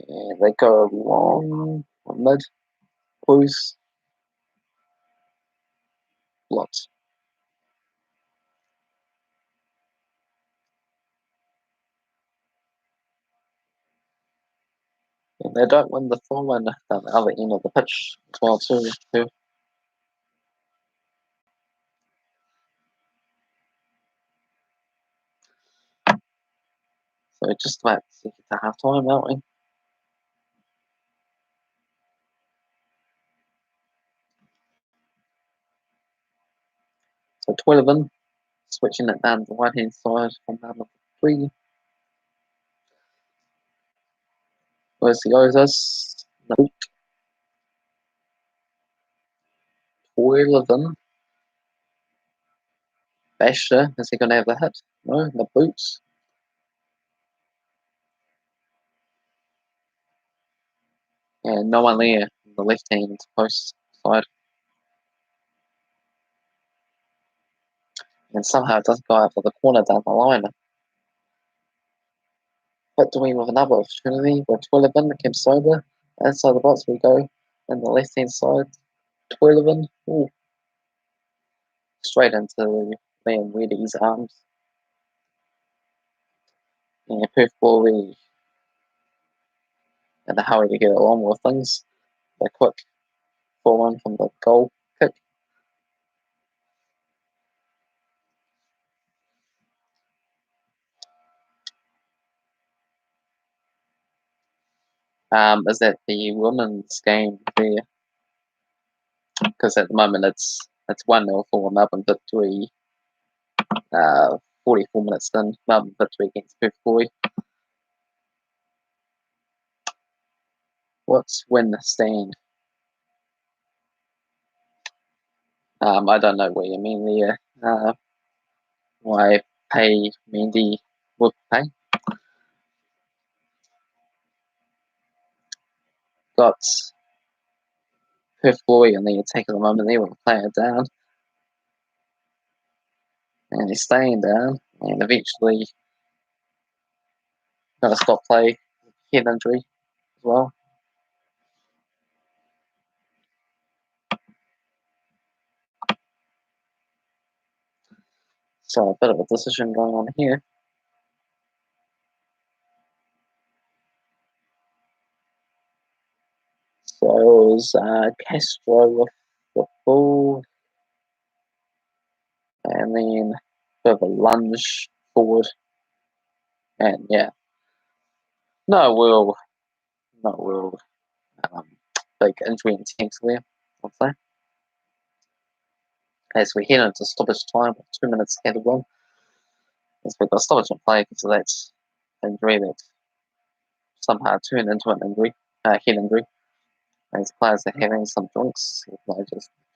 S1: And they go long, mid, close, blocked. And they don't win the full one down the other end of the pitch as well, too. So just about to get to half time, aren't we? So 12 in, switching it down the right hand side from number 3. Where's the Otis? Nope. 12 in. Basher, is he going to have the hit? No, the boots. And no one there on the left hand post side. And somehow it doesn't go out for the corner down the line. But doing with another opportunity, where 12 in became sober. Inside the box we go. And the left hand side, 12 in. Ooh. Straight into Liam Reddy's arms. And Perth Glory and the hurry to get along with things. The quick 4-1 from the goal kick. Is that the women's game there? Because at the moment it's 1-0 for Melbourne Victory. 44 minutes in, Melbourne Victory against Perth Glory. What's win stand? I don't know what you mean there. Why pay Mandy would pay? Got Perth Glory on the attack at the moment there with the player down. And he's staying down. And eventually going to stop play. Head injury as well. So a bit of a decision going on here. So it was Castro with the ball. And then a bit of a lunge forward. And yeah, no real big injury intent there, I'd say. As we head into stoppage time with 2 minutes added on, as we've got stoppage in play because of that injury that somehow turned into an injury, head injury. As players are having some drinks, they're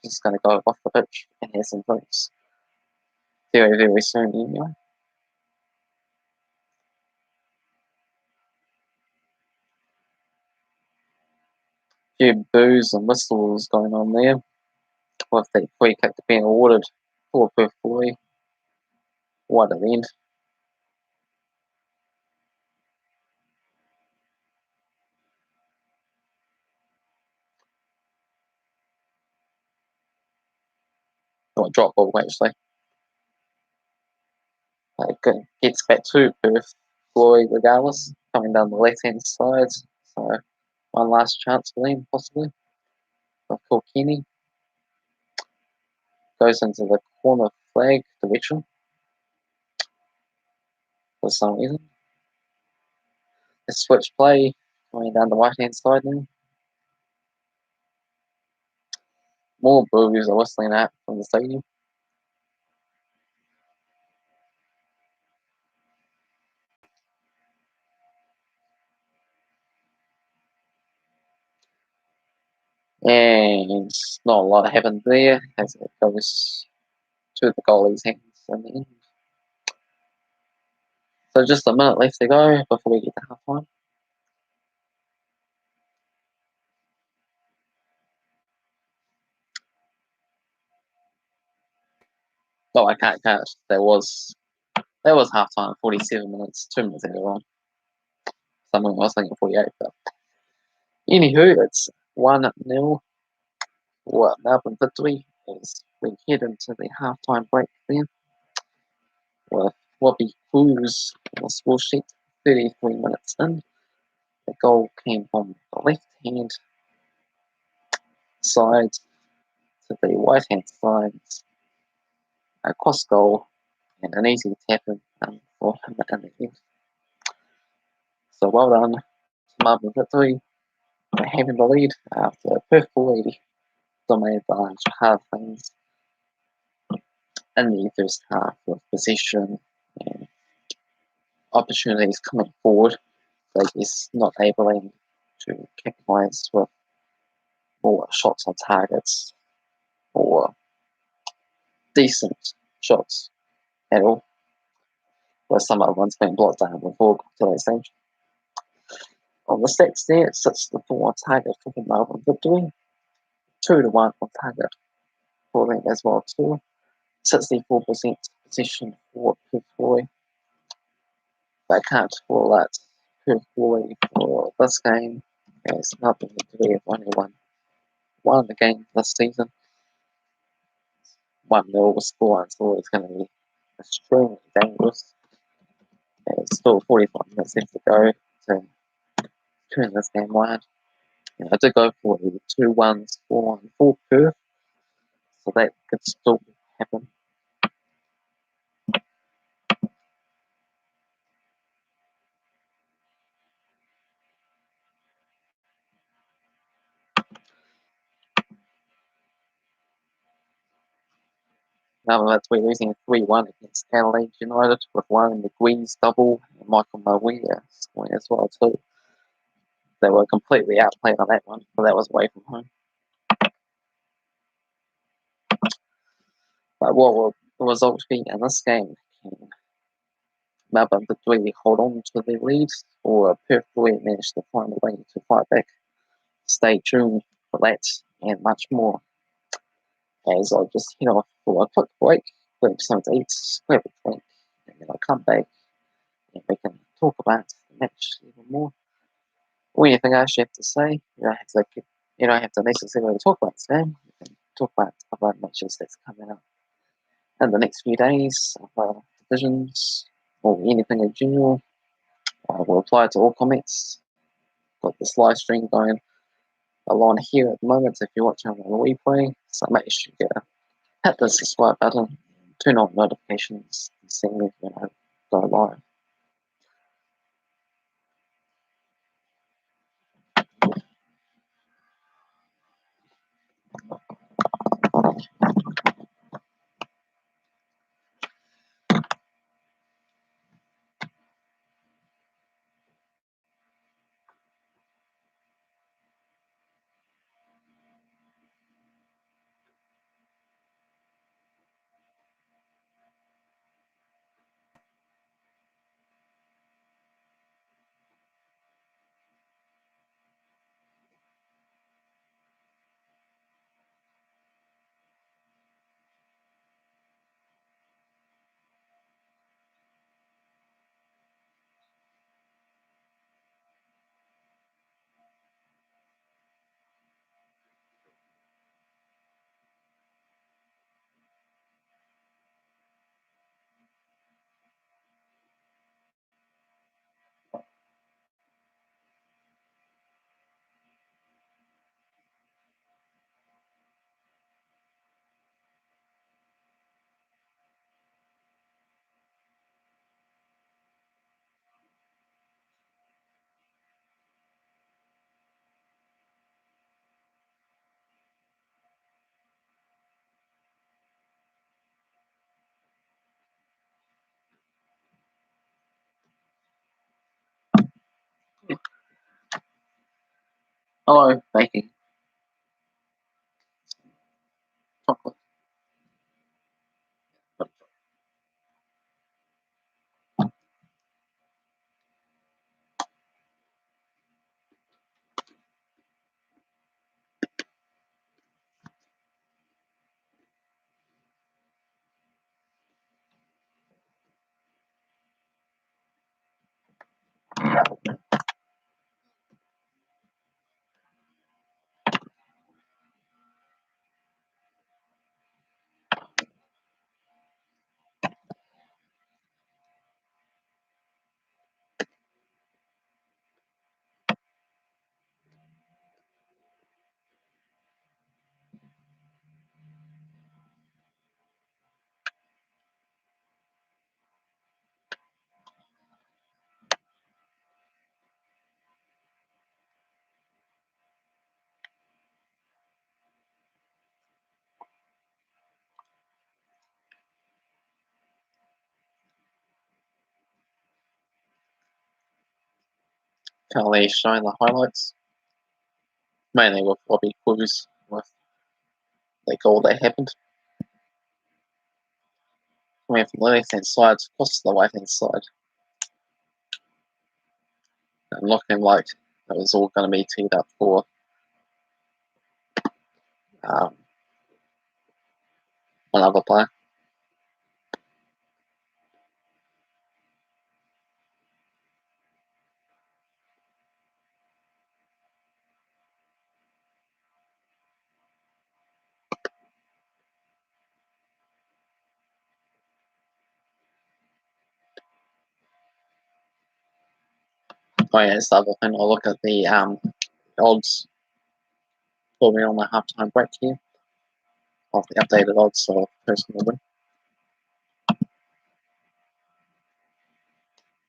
S1: just going to go off the pitch and have some drinks very, very soon anyway. Few boos and whistles going on there, with the free kick being awarded for Perth Glory. What an end. Or drop ball, actually. Gets back to Perth Glory regardless, coming down the left hand side. So one last chance for them, possibly. Of Kilkenny. Goes into the corner flag direction for some reason. A switch play coming down the right hand side now. More boos are whistling out from the stadium. And not a lot happened there as it goes to the goalie's hands in the end. So just a minute left to go before we get to half time. Oh, I can't. There was That was half time, 47 minutes, 2 minutes ago on. Something I was thinking 48, but anywho, it's 1-0 for Melbourne Victory as we head into the half-time break there with Robbie Cruz on the score sheet 33 minutes in. The goal came from the left-hand side to the right-hand side, a cross goal and an easy tap-in for him in the end. So well done to Melbourne Victory for having the lead after Perth already dominated the large hard things in the first half with possession and opportunities coming forward. They just not able to capitalise with more shots on targets or decent shots at all, where some other ones being blocked down before to that stage. On the stats there, it sits the 4 target for the Melbourne Victory, 2-1 on target for them as well too. 64% possession for Perth Glory. They can't call that Perth Glory for this game, as Melbourne Victory have only won the game this season. 1-0 score, and so it's going to be extremely dangerous. There's still 45 minutes left to go to turn this game wide. And I did go for the 2-1 score for Perth, so that could still happen. Now that's we're losing 3-1 against Adelaide United with one McGuee's double and Michael Mawia scoring as well too. They were completely outplayed on that one, but that was away from home. But what will the result be in this game? Can Melbourne Victory hold on to their lead, or Perth Glory manage to find a way to fight back? Stay tuned for that and much more as I just head off for a quick break, grab something to eat, grab a drink, and then I'll come back and we can talk about the match even more. Or anything else you have to say, you don't have to necessarily talk about this game. You can talk about other matches that's coming up in the next few days, other divisions, or anything in general. I will reply to all comments. Got this live stream going along here at the moment if you're watching on the replay, so make sure you hit the subscribe button, turn on notifications, and see me when I go live. Hello, baking chocolate. Currently showing the highlights, mainly with Robbie Cruz with the goal that happened. Coming from the left hand side across to the right hand side. And looking like it was all going to be teed up for another player. Oh yeah, it's the other thing. I'll look at the odds for me on the halftime break here of the updated odds of personal win.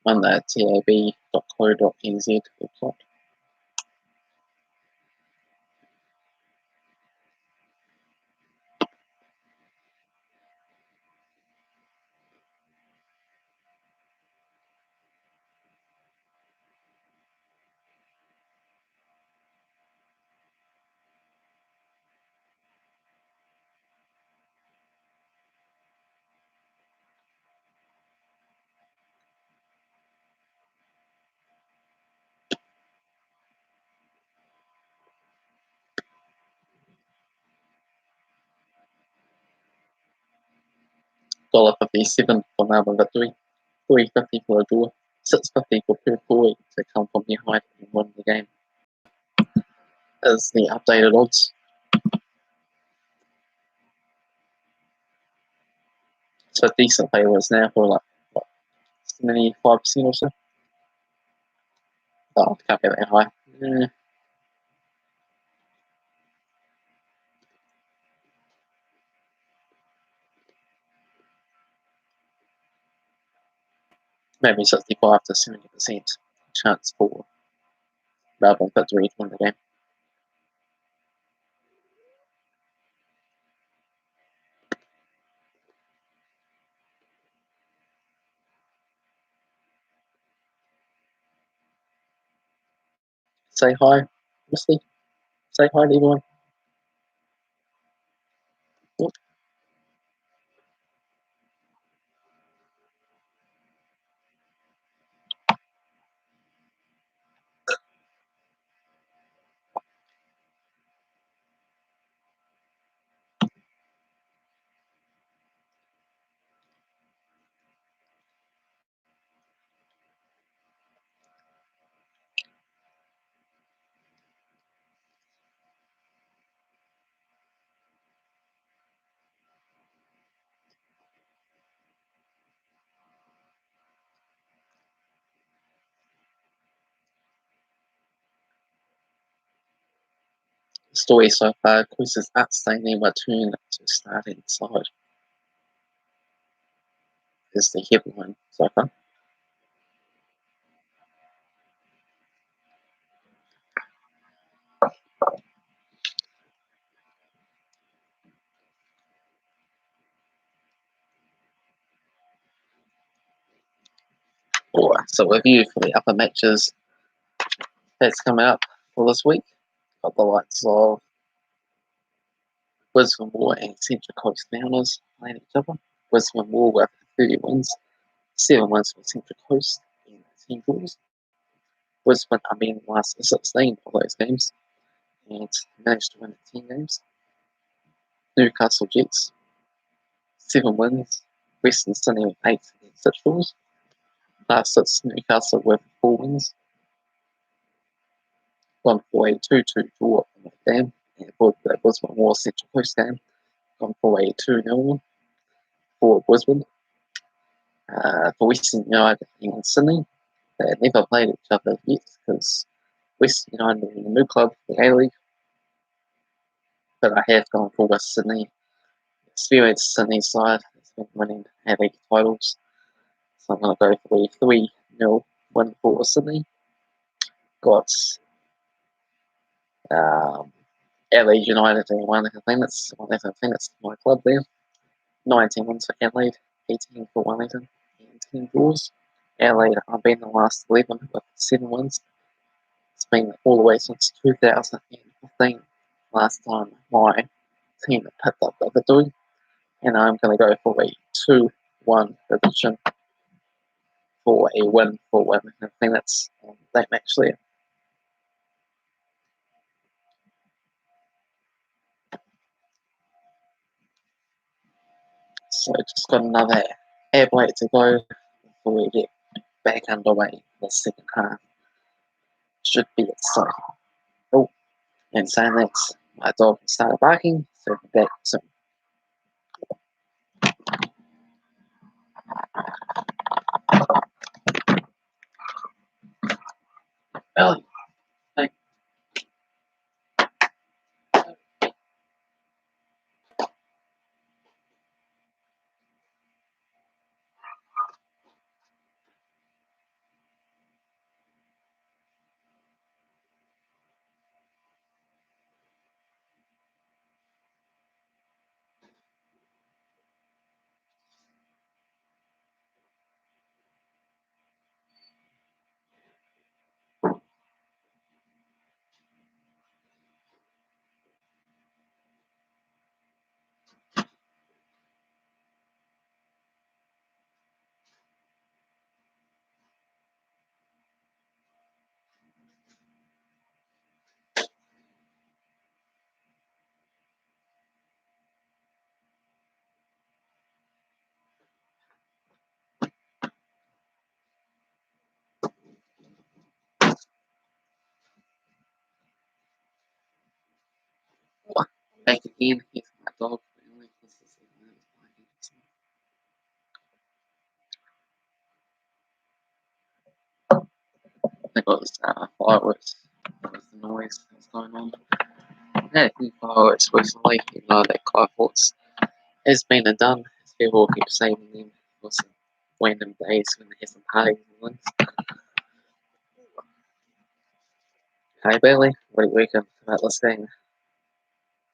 S1: On the tab.co.nz website. $1.57 for Melbourne Victory, $3.50 for a draw, $6.50 for per forward to come from behind and win the game. Is the updated odds. So decent favourites now for like what, 75% or so. Oh, it can't be that high. Maybe 65 to 70% chance for Melbourne Victory to win the game. Say hi, Misty. Say hi to everyone. The story so far, Quizz's outstanding return to starting side is the headline so far. Alright, so review for the upper matches that's coming up for this week. Got the likes of Brisbane War and Central Coast Mariners playing each other. Brisbane War with 30 wins, 7 wins for Central Coast and 10 draws. Brisbane are being the last 16 of those games and managed to win 10 games. Newcastle Jets, 7 wins. Western Sydney with 8 and 6 draws. Last sits Newcastle with 4 wins. Gone for a 2-2 draw in that game. And for the Brisbane War Central Coast game, gone for a 2-0 for Brisbane. For Western United and Sydney, they had never played each other yet because Western United are in a new club, the A League. But I have gone for West Sydney. Experienced Sydney side has been winning A League titles. So I'm going to go for the 3-0 win for Sydney. Got Adelaide United and one. I think that's my club there. 19 wins for Adelaide, 18 for Wellington, and 10 draws. Adelaide have been the last 11 with 7 wins, been all the way since 2015, last time my team picked up the Victory, and I'm going to go for a 2-1 prediction for a win for win. I think that's that match there. So just got another air weight to go before we get back underway. The second half should be exciting. Oh, and saying that, my dog started barking, so we're back soon. Belly, hey. Back again, here's my dog. I got this fireworks. That was the noise that's going on. Yeah, fireworks recently, you know, that Clydeports has been and done. People keep saving them for some random days when they have some parties and things. Hey Bailey, what do you reckon about this thing?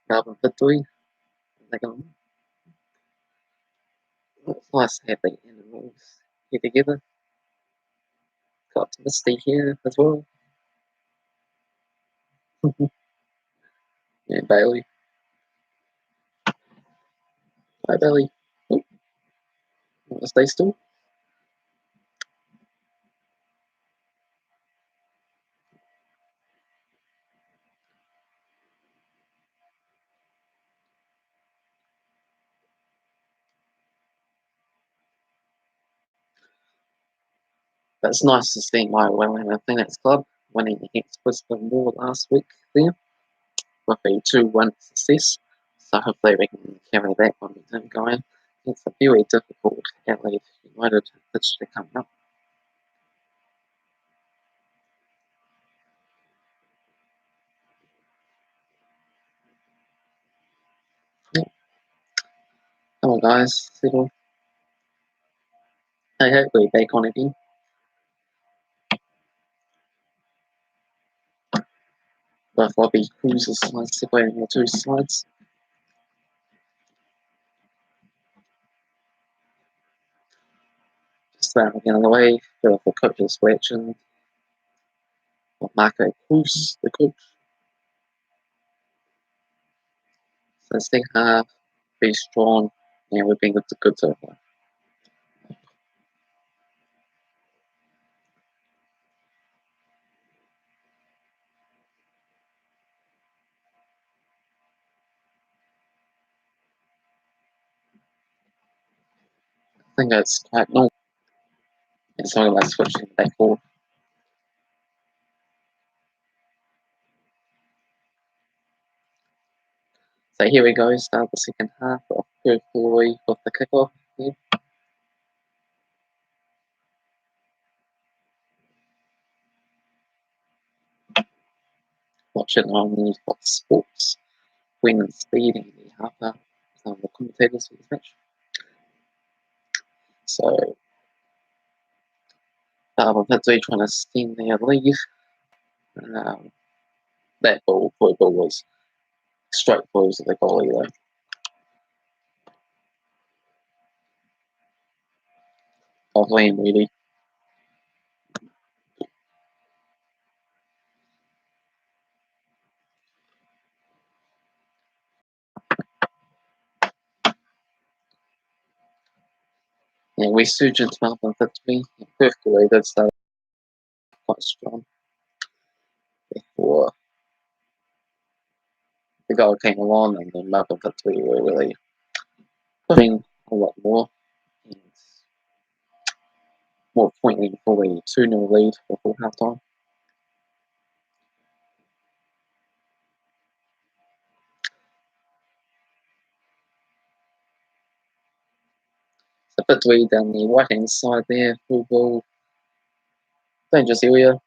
S1: Melbourne Victory? It's nice to have the animals here together. Got Misty here as well. Yeah, Bailey. Hi Bailey. Oh, want to stay still? But it's nice to see my Wellington Phoenix club winning against Brisbane War last week there with a 2-1 success. So hopefully we can carry that momentum going. It's a very difficult Adelaide United pitch to come up. Yeah. Come on guys, settle. Hey, we're back on again. Both Robbie Cruise's slides separating the two slides. Just again on the way, go for coach's reaction. Marco Cruz, the coach. So second half, be strong, and we've been good so far. I think that's quite normal. It's only like switching back forward. So here we go, start the second half of Perth Glory with the kickoff here. Watch it on News Box Sports. Win and Speed and Lee Harper, some of the commentators for this match. So, Victory trying to stem their lead. That ball was straight through to the goalie though. Of Liam really. Yeah, resurgent Melbourne Victory. Perth did start quite strong before the goal came along, and then Melbourne Victory were really pushing a lot more. And more pointedly for a 2-0 lead before halftime. So Victory down the right hand side there, full ball, dangerous area,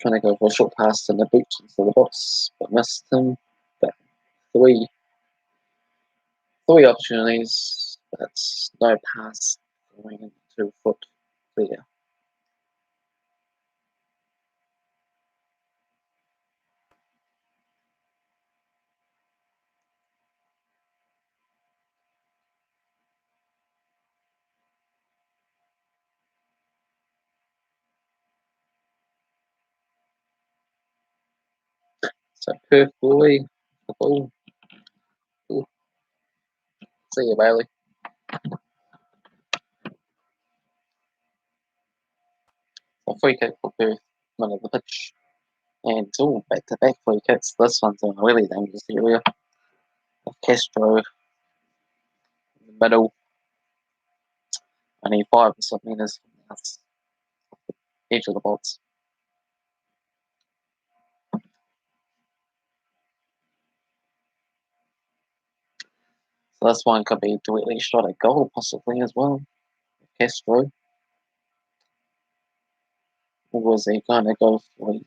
S1: trying to go for a short pass in the boot into the box, but missed him. But three opportunities, but no pass going into foot clear. So Perth boy, the ball. Ooh, see you, Bailey. A free kick for Perth, middle of the pitch. And all back-to-back free kicks. This one's in a really dangerous area. Castro in the middle, only 5 or something meters from the edge of the box. So this one could be directly shot at goal, possibly as well. Castro. Or was he going to go for a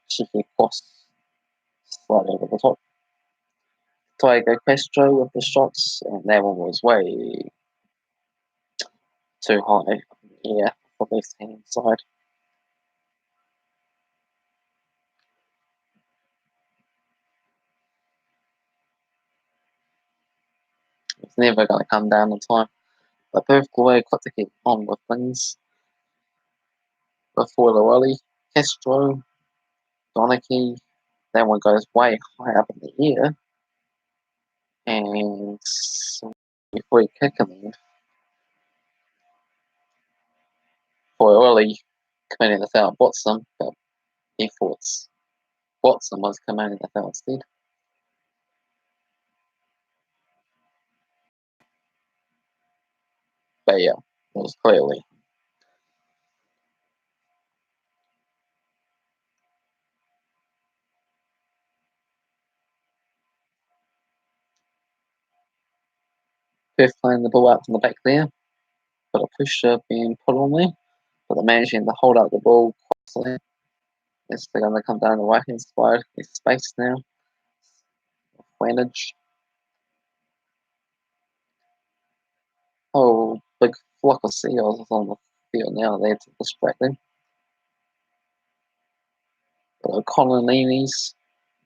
S1: cheeky cross slide over the top? Tiago Castro with the shots, and that one was way too high. Yeah, for the left hand side. It's never going to come down in time. But Perth Glory got to keep on with things before the rally. Castro, Donachie, that one goes way high up in the air. And before he kick him for early committing the foul, Watson, but he thought Watson was committing the foul instead. But yeah, it was clearly. Perth playing the ball out from the back there, but a pressure being put on there, but they're managing to hold out the ball quickly. Yes, they're going to come down the right hand side. There's space now. Flanage. Oh, big flock of seals is on the field now there to distract them. Coloninis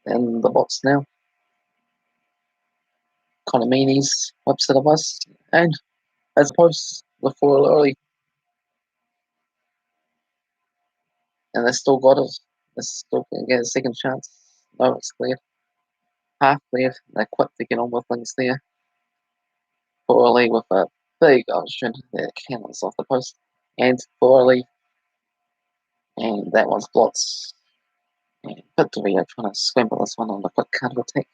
S1: in the box now. Colomini's upset of us. And as opposed before early, and they still got it. They still can get a second chance. No, it's cleared. Half cleared. They're quick to get on with things there. Early with a big option that cannons off the post. And early, and that one's blocked. And Victory are trying to scramble this one on the quick counter attack.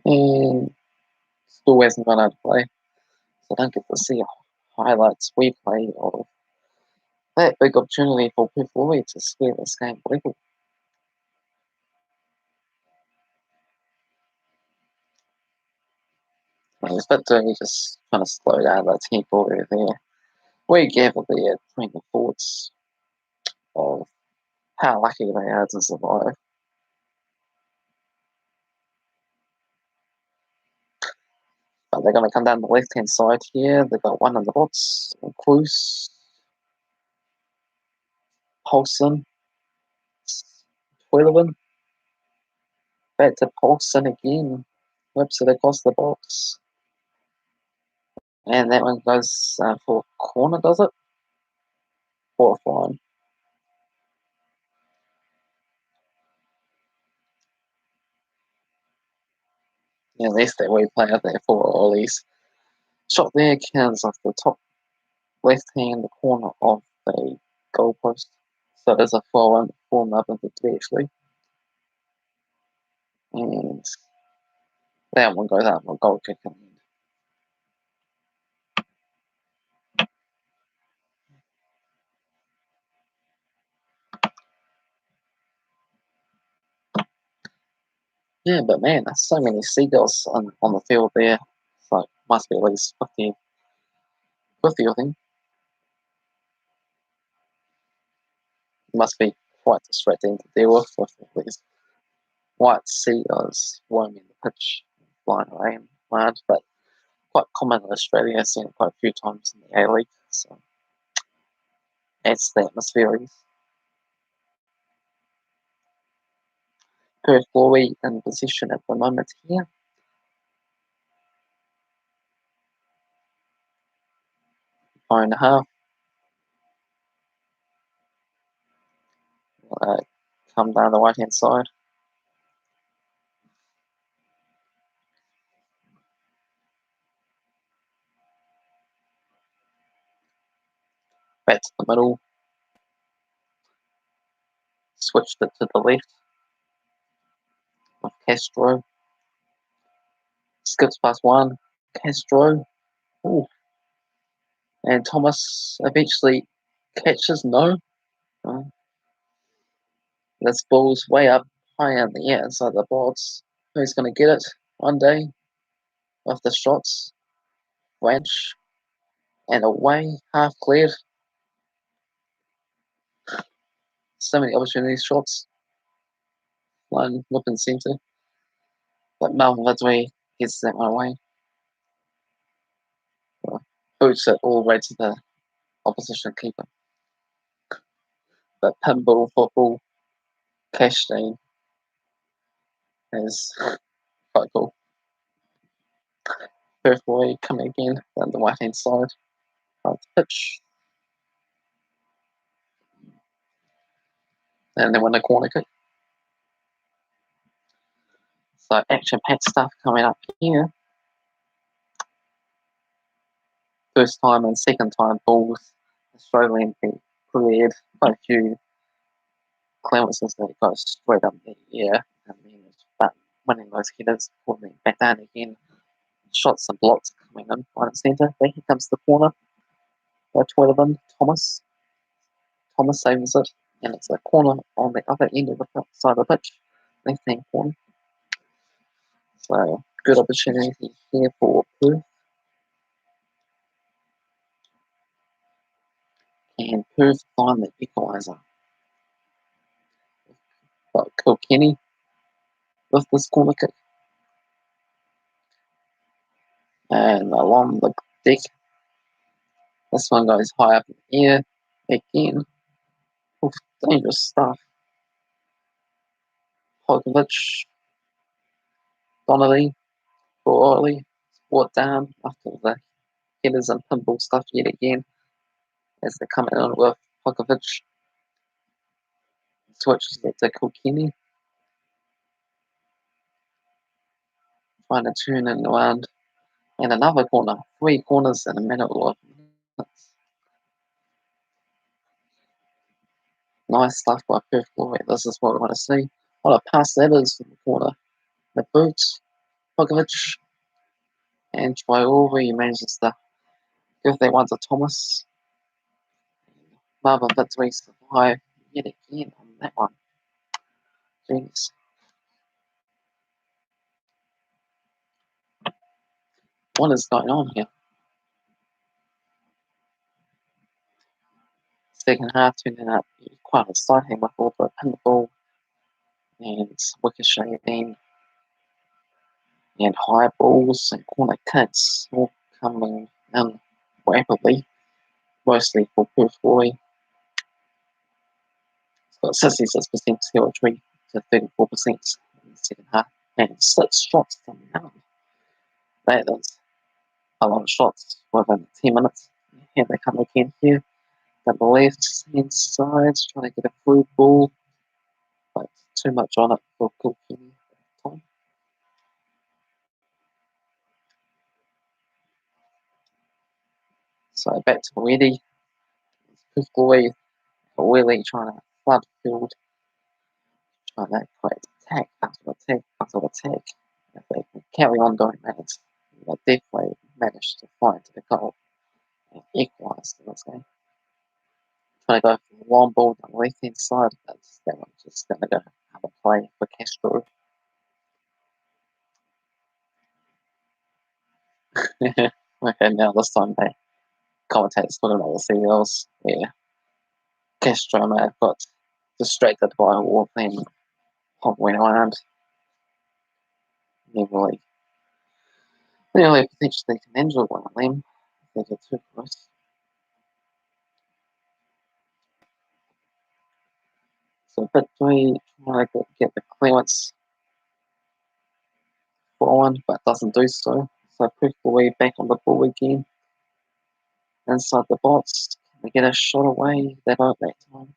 S1: And still hasn't gone out to play. So I don't get to see highlights replay of that big opportunity for Perth Glory to square this game level. It's Victory just trying to slow down the tempo over there. We gave it the between the forwards of how lucky they are to survive. But they're going to come down the left hand side here. They've got one in the box. Cruz, Paulson, Twillivan. Back to Paulson again. Whips it across the box. And that one goes for corner, does it? Or fine. Yeah, that's that wee player there for Ollie's. Shot there counts off the top left hand corner of the goalpost. So there's a 4-1 for Melbourne Victory actually. And that one goes out for a goal kick in the end. Yeah, but man, there's so many seagulls on the field there. So must be at least 50 I think. Must be quite distracting to deal with these white seagulls roaming the pitch, flying away and large, but quite common in Australia. I've seen it quite a few times in the A League. So adds to the atmosphere. Perth Glory in position at the moment here. 9.5. Uh, Come down the right hand side. Back to the middle. Switched it to the left with Castro. Skips past one. Castro. Ooh. And Thomas eventually catches no. Uh, this ball's way up high in the air inside the box. Who's going to get it one day with the shots? Ranch and away, half cleared. So many opportunities, shots. One left and centre. But Melbourne Victory gets that one away. Boots it all the way to the opposition keeper. But pinball football, Cashstein is quite cool. Perth Boy coming again down the right hand side of the pitch. And then win a corner kick. So action packed stuff coming up here. First time and second time balls Australian being cleared. Quite a few clearances that go straight up the air. But winning those headers, pulling them back down again. Shots and blocks coming in right at centre. There he comes to the corner. Twelvin, Thomas. Thomas saves it. And it's a corner on the other end of the side of the pitch. Left hand corner. So good opportunity here for Perth. And Perth find the equaliser. But Kilkenny with this corner kick. And along the deck, this one goes high up in the air again. Oof, dangerous stuff. Pogovic, Donnelly, O'Reilly, brought down after the headers and pinball stuff yet again as they're coming in with Pogovic. Switches it to Kilkenny. Trying to turn it around. And another corner. 3 corners in a minute or minutes. Nice stuff by Perth Glory. This is what I want to see. What a pass that is from the corner. The boots, Pogovic, and Traore manages to give that one to Thomas. Melbourne Victory survive yet again on that one. Jeez. What is going on here? Second half turning out quite exciting with all the pinball and ricochet and high balls and corner kicks all coming in rapidly, mostly for Perth Glory. It's got 66% territory to 34% in the second half, and 6 shots coming out. That is a lot of shots within 10 minutes. Here they come again here. Down the left hand side, trying to get a through ball, but too much on it for Kilkenny. So back to Weddy. Perth boy really trying to flood the field, trying to create attack after attack after attack. If they can carry on doing that, they'll definitely manage to find the goal and equalise in this game. Trying to go for the long ball on the left hand side, but that one's just going to go have a play for Castro. Okay, now this time they commentators talking about the CLs. Yeah, Castro may have got distracted by a war thing hovering around. Nearly potentially can injure one of them if they get too close. So Victory trying to get the clearance forward, but doesn't do so. So Perth back on the ball again. Inside the box. Can they get a shot away? They don't that time.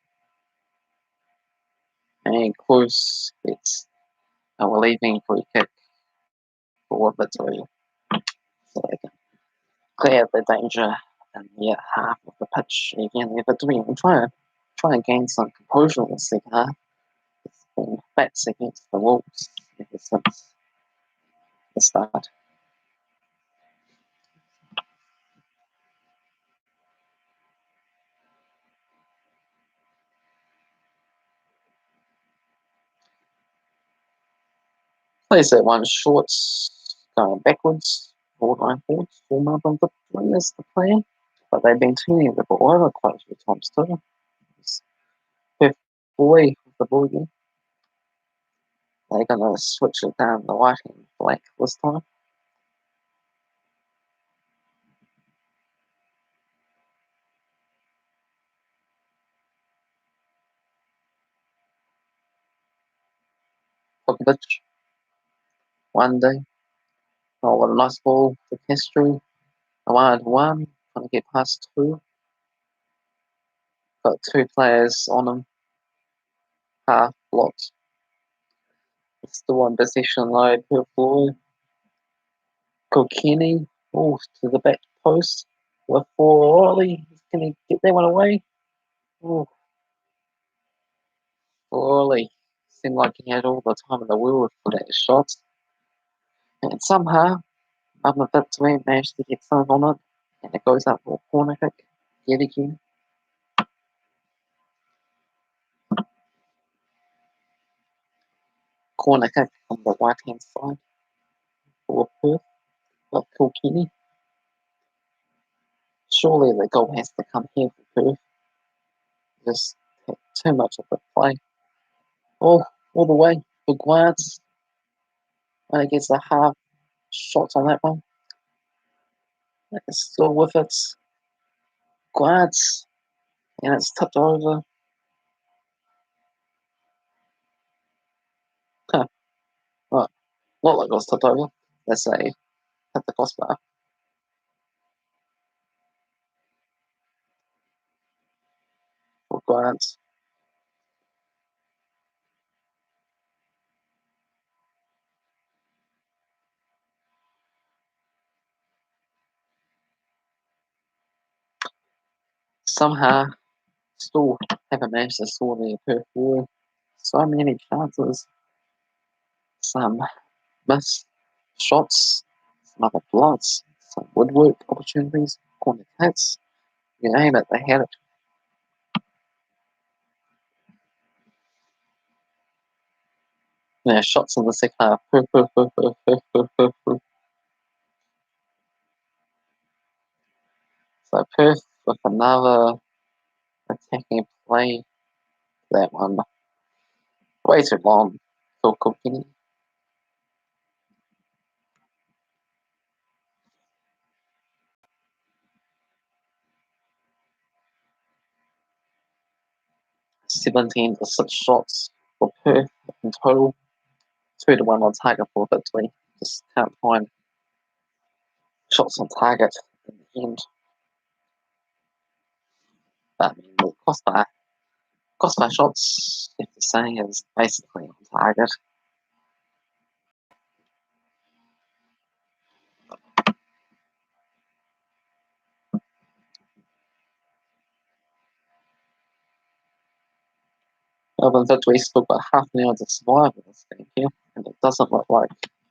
S1: And Cruz gets a relieving free kick for Victory. So they can clear the danger in the half of the pitch again. They're Victory and try and gain some composure in the second half. It's been bats against the Wolves ever since the start. Plays that one short, going backwards, forward line forwards, for Melbourne Victory is the plan. But they've been turning the ball over quite a few times too. It's Perth with the ball again. They're going to switch it down the right hand flank this time. Popovic, one day. Oh, what a nice ball for Castro. A 1-1, trying to get past two. Got two players on him, half blocked. Still on possession though, Perth boy. Kilkenny, to the back post with O'Reilly. Can he get that one away? Oh, O'Reilly seemed like he had all the time in the world for that shot. And somehow, Melbourne Victory managed to get something on it. And it goes up for a corner kick yet again. Corner kick on the right hand side for Perth, of Kilkenny. Surely the goal has to come here for Perth. Just too much of the play. Oh, all the way for Guards. And it gets a half shot on that one. It's still with it. Guards. And it's tipped over. Huh. Right. Not like it was tipped over. Let's say hit the crossbar for Guards. Somehow still haven't managed to score the Perth boy. So many chances. Some missed shots. Some other blocks. Some woodwork opportunities. Corner kicks. You name it, they had it. Yeah, shots in the second half. So Perth with another attacking play. That one way too long for Kilkenny. Seventeen to 6 shots for Perth in total. 2-1 on target for Victory. Just can't find shots on target in the end. But I mean, the crossbar shots, you have to say, is basically on target. Melbourne Victory still got half an hour to survive in this game here, and it doesn't look like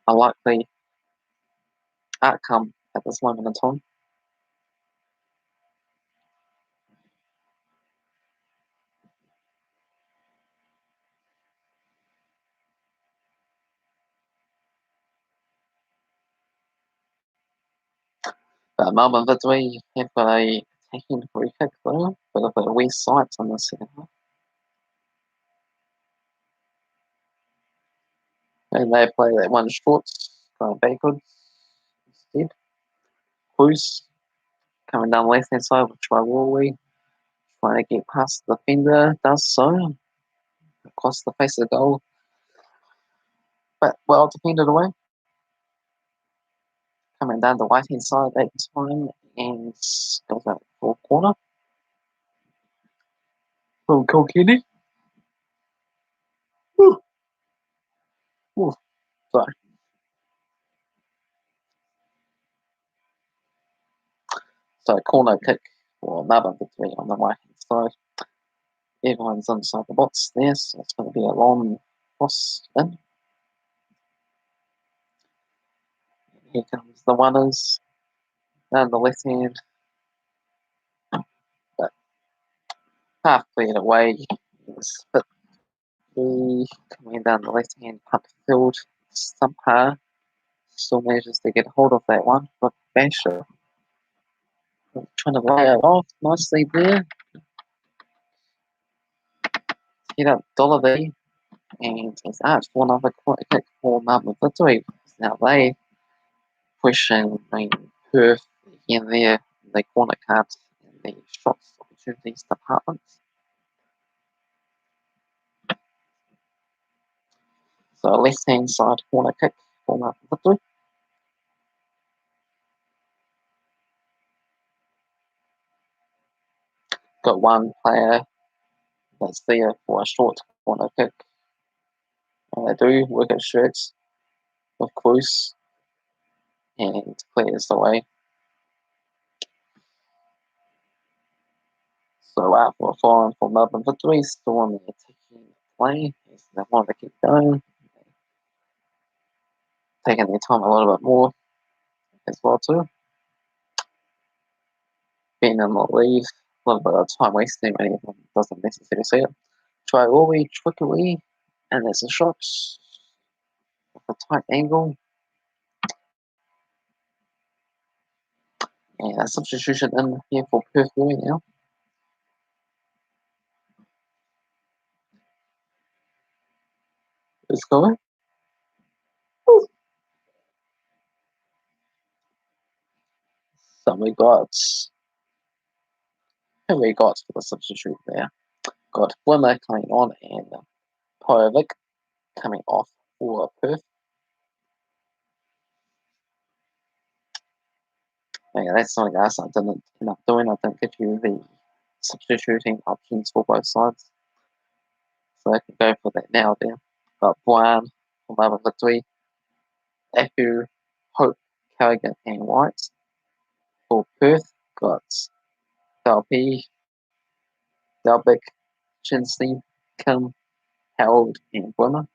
S1: a likely outcome at this moment in time. But Melbourne Victory have got a attacking free kick though, but a bit of west sides on the second half. And they play that one short, going backwards instead. Cruz coming down the left hand side with Triwari, trying to get past the defender, does so, across the face of the goal, but well defended away. Coming down the right hand side that time and goes out for a corner. From Kilkenny. Sorry. So corner kick for Melbourne Victory on the right hand side. Everyone's inside the box there, so it's going to be a long cross in. Here comes the runners down the left hand, but half cleared away. But coming down the left hand punt field, somehow still manages to get hold of that one, but Basher trying to lay it off nicely there. Hit up Dollarby, and he's out for another corner kick for Melbourne Victory. Now they pushing Perth in there, the corner cards and the shots opportunities departments. So left hand side corner kick for Melbourne Victory. Got one player that's there for a short corner kick. And they do work at shirts with Cruz and clears the way. So out for a foreign for Melbourne Victory, still on the attacking play. They want to keep going. Taking their time a little bit more as well too. Being in the lead, a little bit of time wasting when anyone doesn't necessarily see it. Try Rory trickery, and there's a shot with a tight angle. And a substitution in here for Perth now. Let's go. So we got for the substitute there. Got Wimmer coming on and Pojovic coming off for Perth. Yeah, that's something else I didn't end up doing. I didn't give you the substituting options for both sides. So I can go for that now there. Got Brian for Melbourne Victory, Apu, Hope, Carrigan and White. For Perth, got Dalby, Dalbeck, Chinsley, Kim, Harold and Wimmer.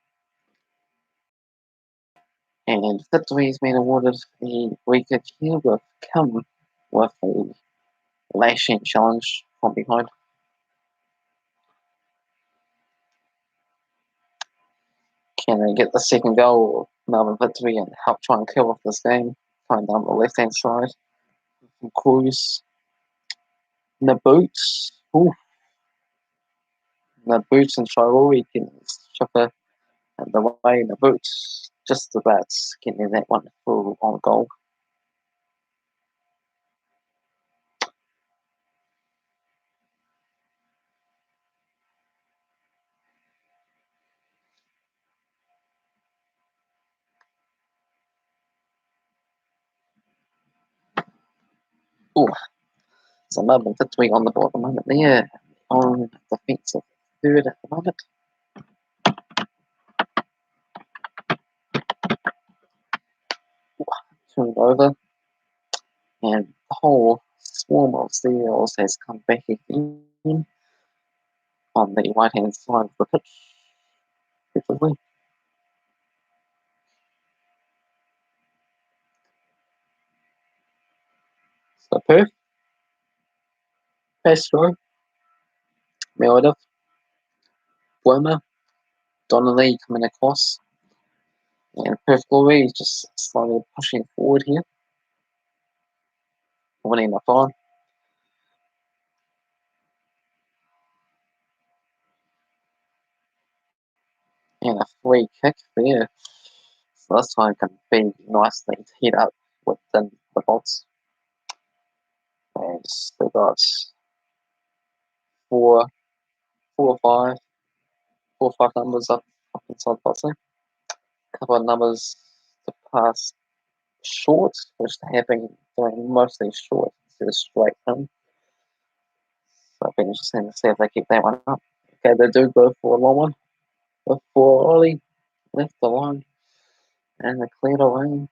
S1: And Victory has been awarded a wicket here with Kim with a lashing challenge from behind. Can they get the second goal, Melbourne Victory, and help try and kill off this game? Coming down the left hand side. From Cruz. The boots. Ooh. The boots and Shirori can chipper and the way in the boots. Just about getting that one full on goal. Ooh. So Melbourne Victory on the board at the moment there. On defensive third at the moment. Turned over. And the whole swarm of Seals has come back again. on the right-hand side of the pitch, effectively. So Perth, Castro, Meredith, Bloomer, Donnelly coming across, and Perth Glory just slowly pushing forward here, winning the time. And a free kick there. So this time can be nicely teed up within the box. And they got four, four or five numbers up inside the box there. A couple of numbers to pass short, which they have been doing mostly short instead of straight in. So I've been interested to see if they keep that one up. Okay, they do go for a long one. Before Ollie left the line and they cleared away.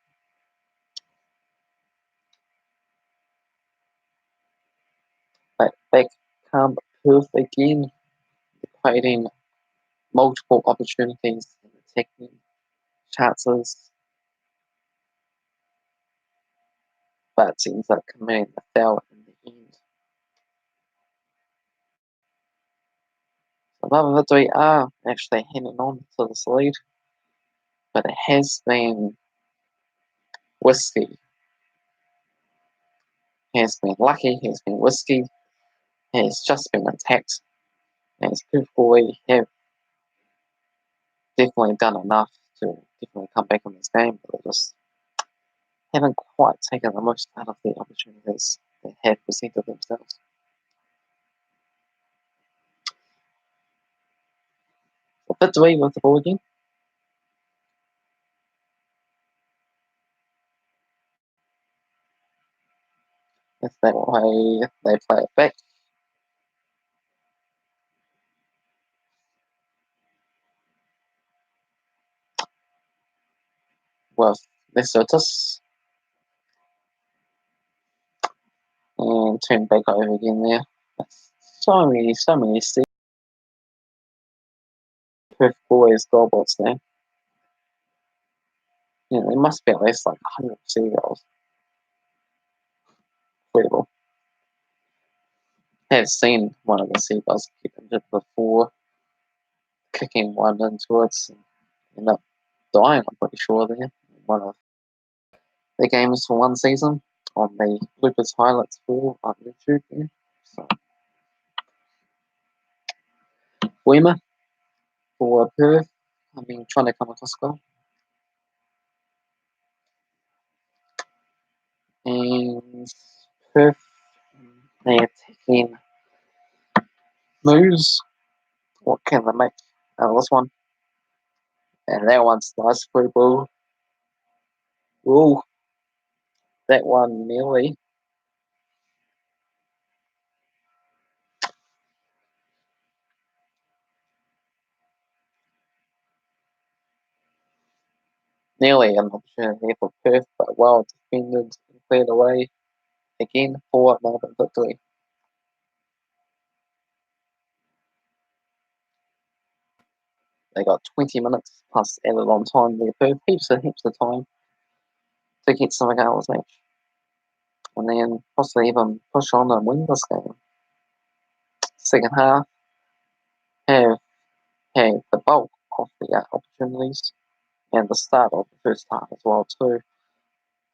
S1: But back come Perth again, creating multiple opportunities and attacking chances, but it seems like committing a foul in the end. So Melbourne Victory are actually hanging on to this lead, but it has been risky. Has been lucky, has been risky, has just been attacked, as Perth have definitely done enough to definitely come back in this game, but they just haven't quite taken the most out of the opportunities that have presented themselves. So Victory with the ball again. If that way they play it back. With Lesotus and turn back over again there. So many Perth boys goalbots there. Yeah, there must be at least like 100 seagulls. Incredible. I have seen one of the seagulls get injured before, kicking one into it and end up dying, I'm pretty sure, there. One of the games for one season on the Lucas highlights for on YouTube there. So, Weemer for Perth. I mean, trying to come across goal. And Perth, they attacking moves. What can they make out of this one? And that one's nice free ball. Ooh, that one nearly an opportunity for Perth, but well defended and cleared away again for Melbourne Victory. They got 20 minutes plus added on time there, Perth. Heaps of time to get something out of this match. And then possibly even push on and win this game. Second half have had the bulk of the opportunities and the start of the first half as well too,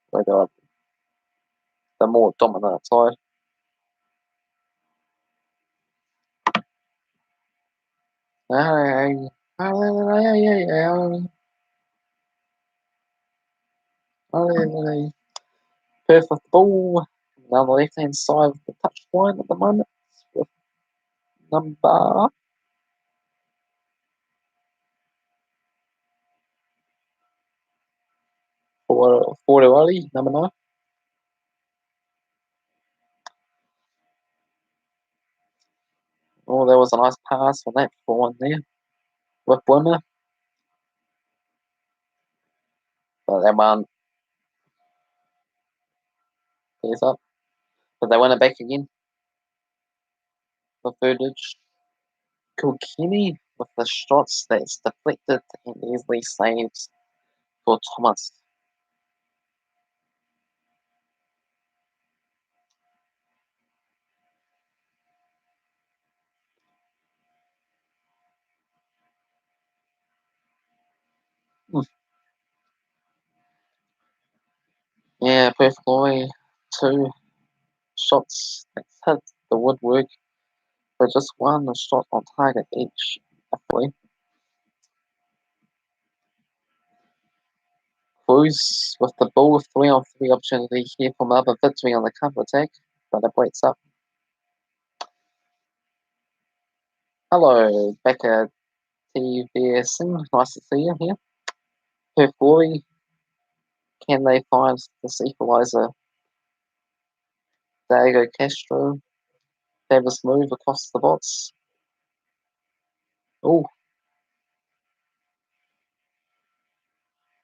S1: where they were the more dominant side. Perth with the ball. On the left hand side of the touchline at the moment with number 4 to Ollie, number 9. Oh, there was a nice pass on that for one there with Bloomer. But that one is up. But they win it back again for Furdage. Kilkenny with the shots that's deflected and easily saves for Thomas. Hmm. Yeah, Perth Glory, two shots that hit the woodwork, but just one shot on target each, hopefully. Cruz with the ball, 3-on-3 opportunity here for Melbourne Victory on the counter attack, but it breaks up. Hello, Becca TVSing, nice to see you here. Perth Glory, can they find this equaliser? Diego Castro, Davis move across the box. Oh,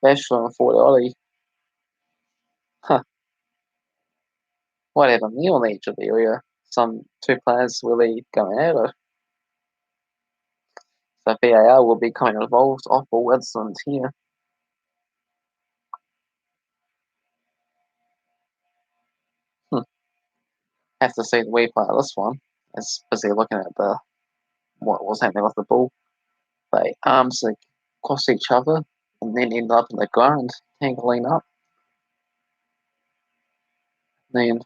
S1: Bachelor and Fortioli. Huh, what happened there on the edge of the area? Some two players really going at it. So VAR will be kind of involved off ball incident here. Hmm. Have to see the replay of this one. It's busy looking at the what was happening with the ball. They arms across each other and then end up in the ground, tangling up. Then,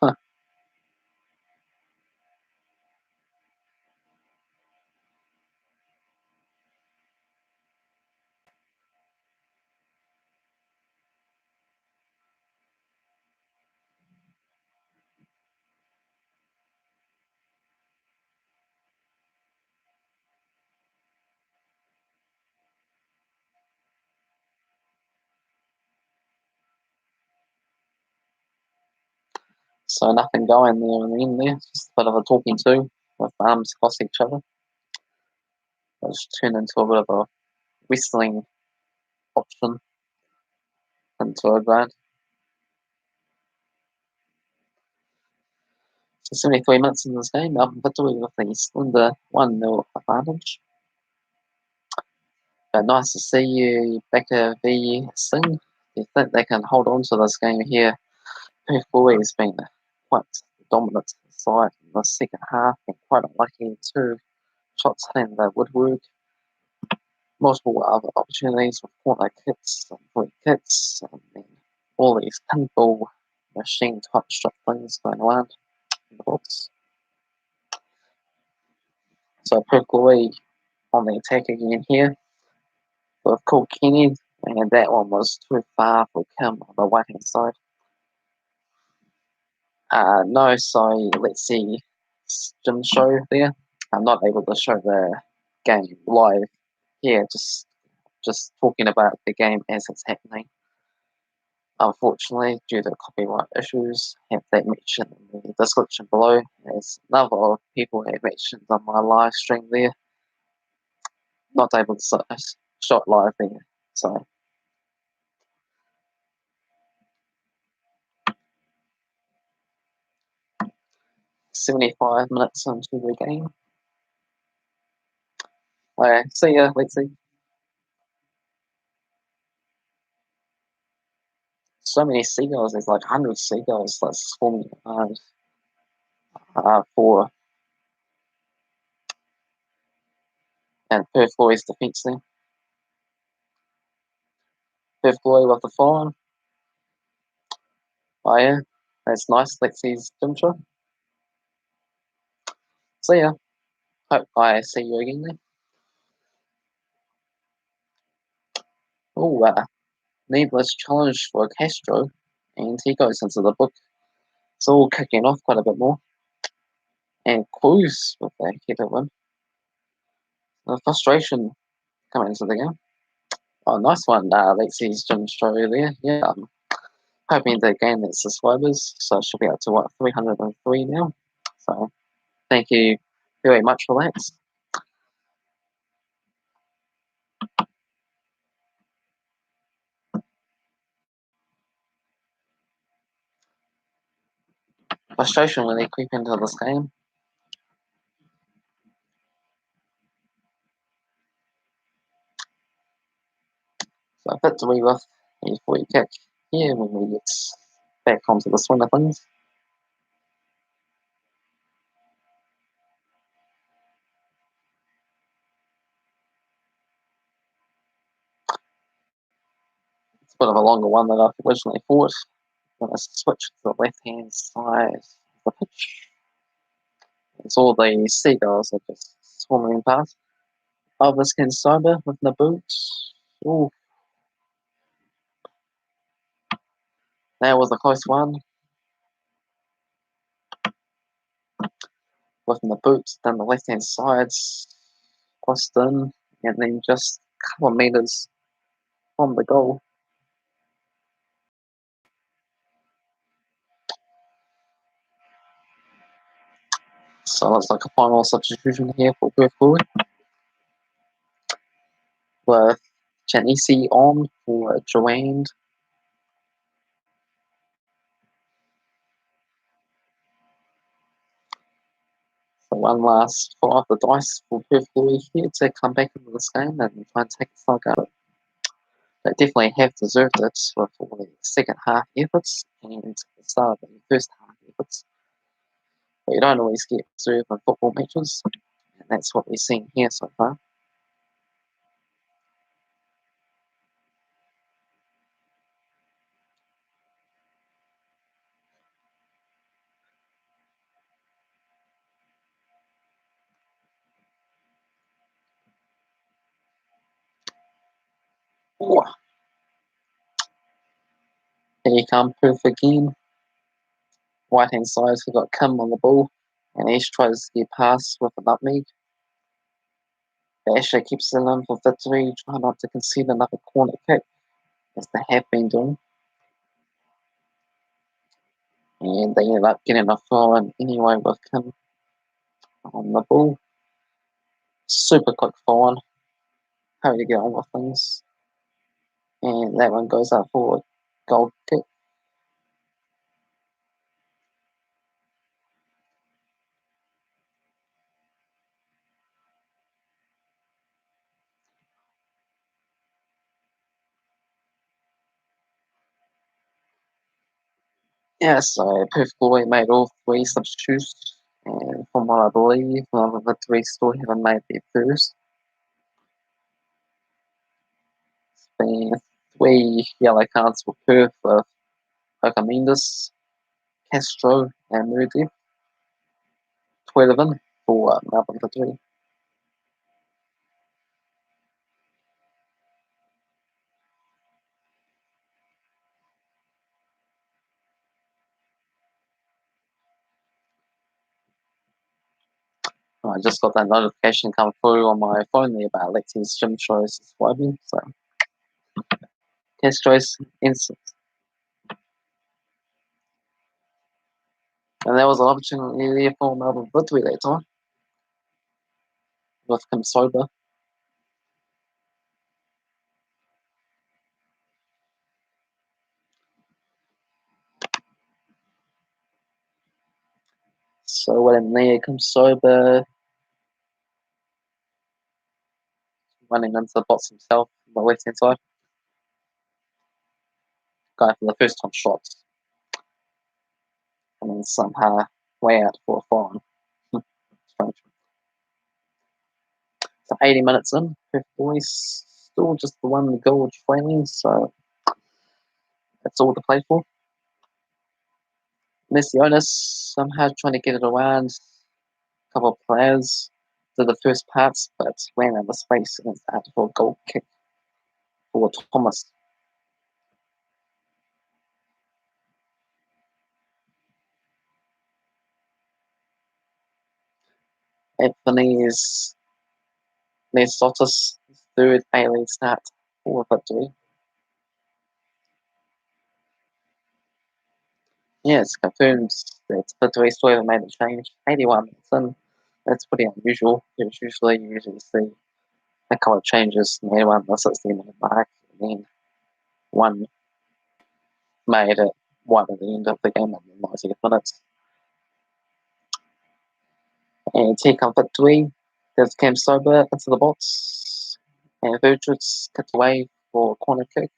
S1: huh. So nothing going there in the end there. Just a bit of a talking to with arms across each other. Which turned into a bit of a wrestling option into a ground. So 73 minutes in this game, Melbourne Victory with the slender 1-0 advantage. But nice to see you, Becca v Singh. Do you think they can hold on to this game here? Perth Glory has been quite dominant side in the second half and quite unlucky. Two shots hitting the woodwork, multiple other opportunities with corner kicks and free kicks, and then all these pinball machine type strip things going around in the box. So Perth Glory on the attack again here with Kilkenny, and that one was too far for Kim on the right hand side. No, so let's see Jim show there. I'm not able to show the game live here, just talking about the game as it's happening. Unfortunately, due to copyright issues, have that mentioned in the description below, as a number of people have mentioned on my live stream there. Not able to shot live there. So 75 minutes into the game. See ya, let's see. So many seagulls, there's like 100 seagulls that's swarming around for and Perth Glory's defence there. Perth Glory with the fire. Oh yeah, that's nice. Let's see his intro. See ya. Hope I see you again there. Oh, needless challenge for Castro, and he goes into the book. It's all kicking off quite a bit more. And Cruz with the header win. The frustration coming into the game. Oh, nice one. Let's see his Jim show there. Yeah, hoping to gain that subscribers, so I should be up to 303 now. So thank you very much for that. Frustration when they creep into this game. So Victory with a free kick here when we get back onto the swing of things. It's a bit of a longer one than I originally thought. I'm going to switch to the left-hand side of the pitch. It's all the seagulls are just swarming past. Elvis can sober with the boots. Ooh, that was a close one. With the boots down the left-hand sides, Boston, and then just a couple of meters from the goal. So it's like a final substitution here for Perth forward, with Janisi on for Joanne. So one last throw of the dice for Perth forward here to come back into this game and try and take the slug out of it. They definitely have deserved it with all the second half efforts and the start of the first half efforts. But you don't always get deserved in football matches, and that's what we're seeing here so far. Ooh, here you come, Perth again. Right hand side, we've got Kim on the ball, and Ash tries to get past with a nutmeg. But Ashley keeps it in for Victory, trying not to concede another corner kick, as they have been doing. And they ended up getting a throw in anyway with Kim on the ball. Super quick throw in. Hurry to get on with things. And that one goes up for a goal kick. Yeah, so Perth Glory made all three substitutes. And from what I believe, the three still haven't made their first. It's been 3 yellow cards for Perth with Mendes, Castro, and Moody. 12 in for Melbourne Victory. I just got that notification come through on my phone there about Lexi's gym shows subscribing. So Castro's instant. And there was an opportunity there for Melbourne Victory that time with him sober. So when there comes sober, running into the box himself on the left hand side. Going for the first time shots. And then somehow way out for a foreign. Strange. So 80 minutes in, Perth boys still just the one goal trailing, so that's all to play for. Messionis somehow trying to get it around a couple of players to the first parts, but ran out of space and it's out for a goal kick for Thomas. Anthony's Nesotis third A-League start for Victory. Yes, confirms that Victory still haven't made a change. 81 minutes in. That's pretty unusual. Because usually you usually see a couple of changes made around the 60-minute mark, and then one made it right at the end of the game at the 90th minutes. And here comes Victory. There's Cam Sober into the box. And Virtuous cuts away for a corner kick.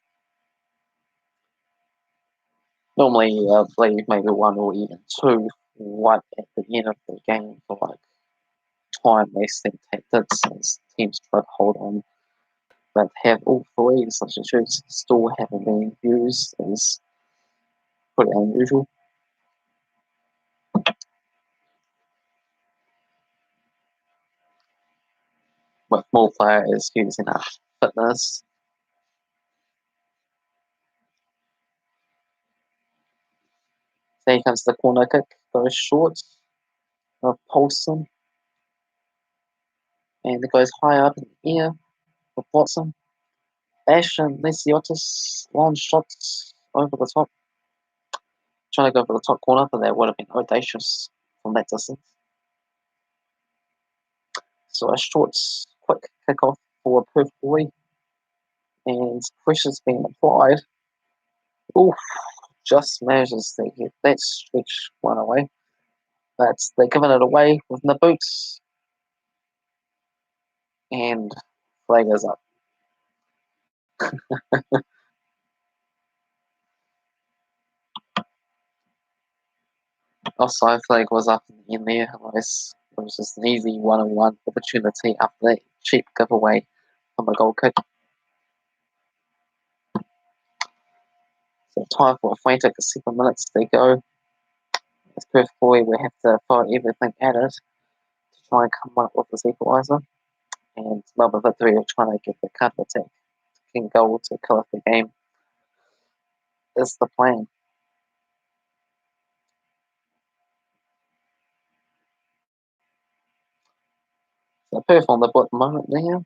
S1: Normally, I believe maybe one or even two right at the end of the game for like time wasting tactics as teams try to hold on. But have all three substitutes still haven't been used is pretty unusual. With more players using our fitness. So here comes the corner kick, goes short of Paulson, and it goes high up in the air for Watson. Ash and Lesiotis long shots over the top, trying to go for the top corner, but that would have been audacious from that distance. So a short, quick kickoff for Perth boy, and pressure's being applied. Oof, just manages to get that stretch one away. But they're giving it away with the boots, and flag is up. Offside flag was up in there, unless it was just an easy one-on-one opportunity after that cheap giveaway from a goal kick. So time for a frantic 7 minutes to go. As Perth boy, we have to throw everything at it to try and come up with this equaliser. And Melbourne Victory are trying to get the counter attack to goal to kill off the game. Is the plan. So Perth on the board at the moment there,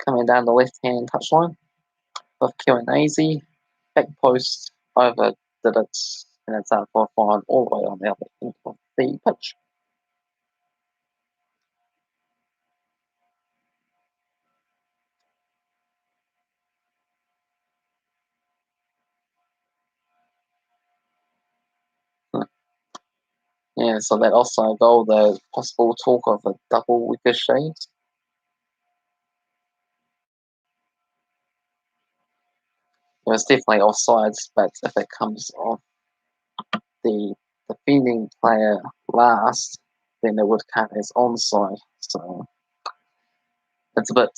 S1: coming down the left-hand touchline with Q&AZ, back post over did it, and it's out for a fine all the way on the other end of the pitch. Yeah, so that offside goal, the possible talk of a double ricochet. It was definitely offsides, but if it comes off the defending player last, then it would count as onside. So it's a bit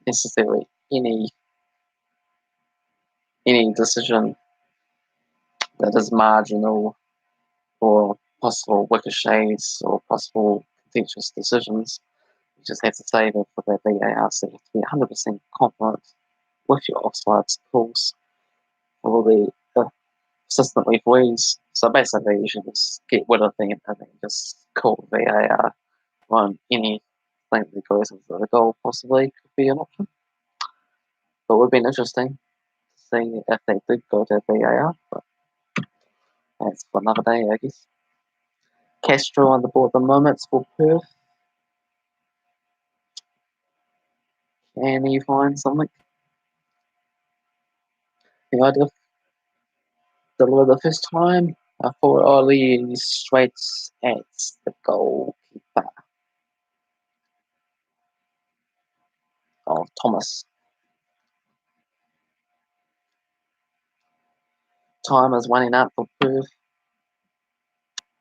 S1: necessarily any decision that is marginal or possible ricochets or possible contentious decisions. You just have to say that for the VAR, so you have to be 100% confident with your offsides calls for the assistant referees. So basically, you should just get rid of them and then just call VAR on anything that goes into the goal, possibly could be an option. But it would be interesting to see if they did go to VAR, but that's for another day, I guess. Castro on the board at the moment for Perth. Can he find something? The idea deliver the first time for Ollie straight at the goalkeeper of Thomas. Time is running out for Perth.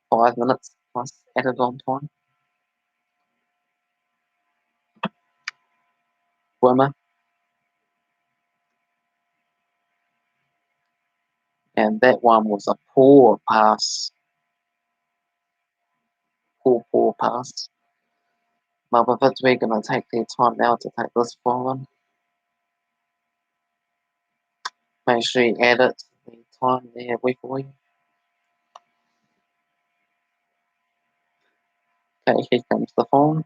S1: 5 minutes plus added on time. Wimmer. And that one was a poor pass. Poor pass. Melbourne Victory going to take their time now to take this forward. Make sure you add it to the time there, referee. Okay, here comes the phone.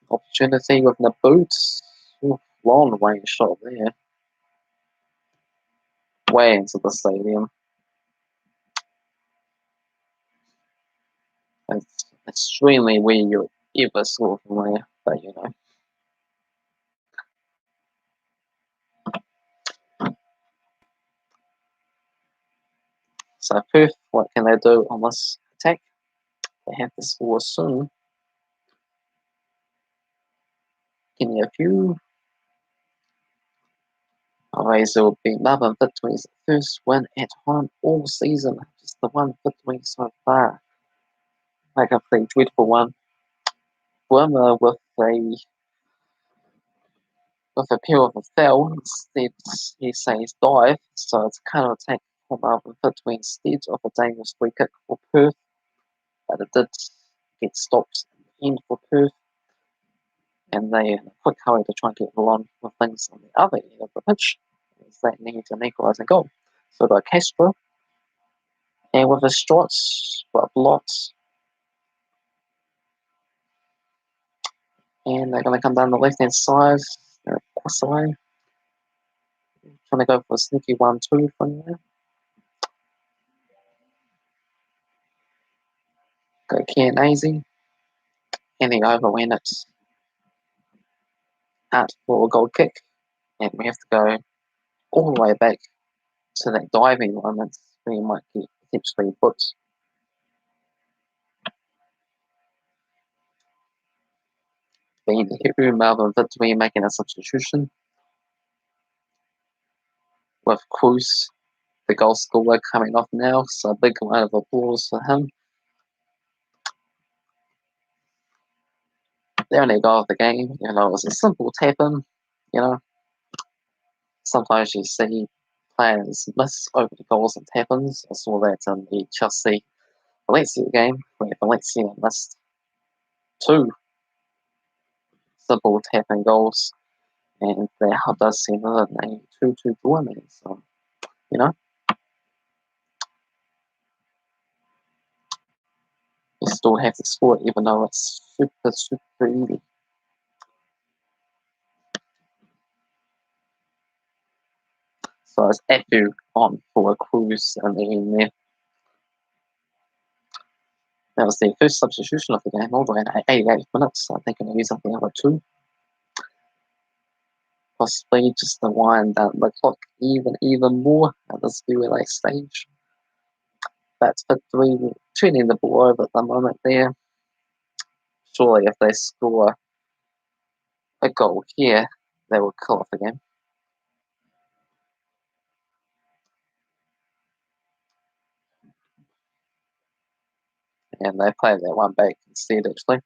S1: Opportunity with the boots. Ooh, long range shot there. Way into the stadium. It's extremely weird you ever saw from there, but you know. So Perth, what can they do on this attack? They have to score soon. Give me a few. Alright, so it'll be Melbourne Victory's first win at home all season. Just the one victory so far. Like a pretty dreadful one. Burma with a pair of a foul instead he says dive, so it's kind of attack from Melbourne Victory instead of a dangerous free kick for Perth. But it did get stopped in the end for Perth, and they in a quick hurry to try and get along with things on the other end of the pitch. As they need an equalising goal. So got Castro, and with his shots got blocked, and they're going to come down the left hand side. Trying to go for a sneaky 1-2 from there. Go Kianazi, and he overwent it out for a goal kick, and we have to go all the way back to that diving moment where you might get potentially booked. Being here, Melbourne Victory making a substitution with Cruz, the goal scorer, coming off now, so a big round of applause for him. The only goal of the game, it was a simple tap in, Sometimes you see players miss over the goals and tap ins. I saw that in the Chelsea Valencia game, where Valencia missed 2 simple tap in goals, and that does seem a 2-2 draw me. So, you still have to score it, even though it's super, super easy. So it's Efu on for a Cruz and in there. That was the first substitution of the game, all the way in 88 minutes. I think I'm going to use up the other 2. Possibly just to wind down the clock even more at this very late stage. That's Victory turning the ball over at the moment there. Surely if they score a goal here, they will kill off the game. And they play that one back instead, actually.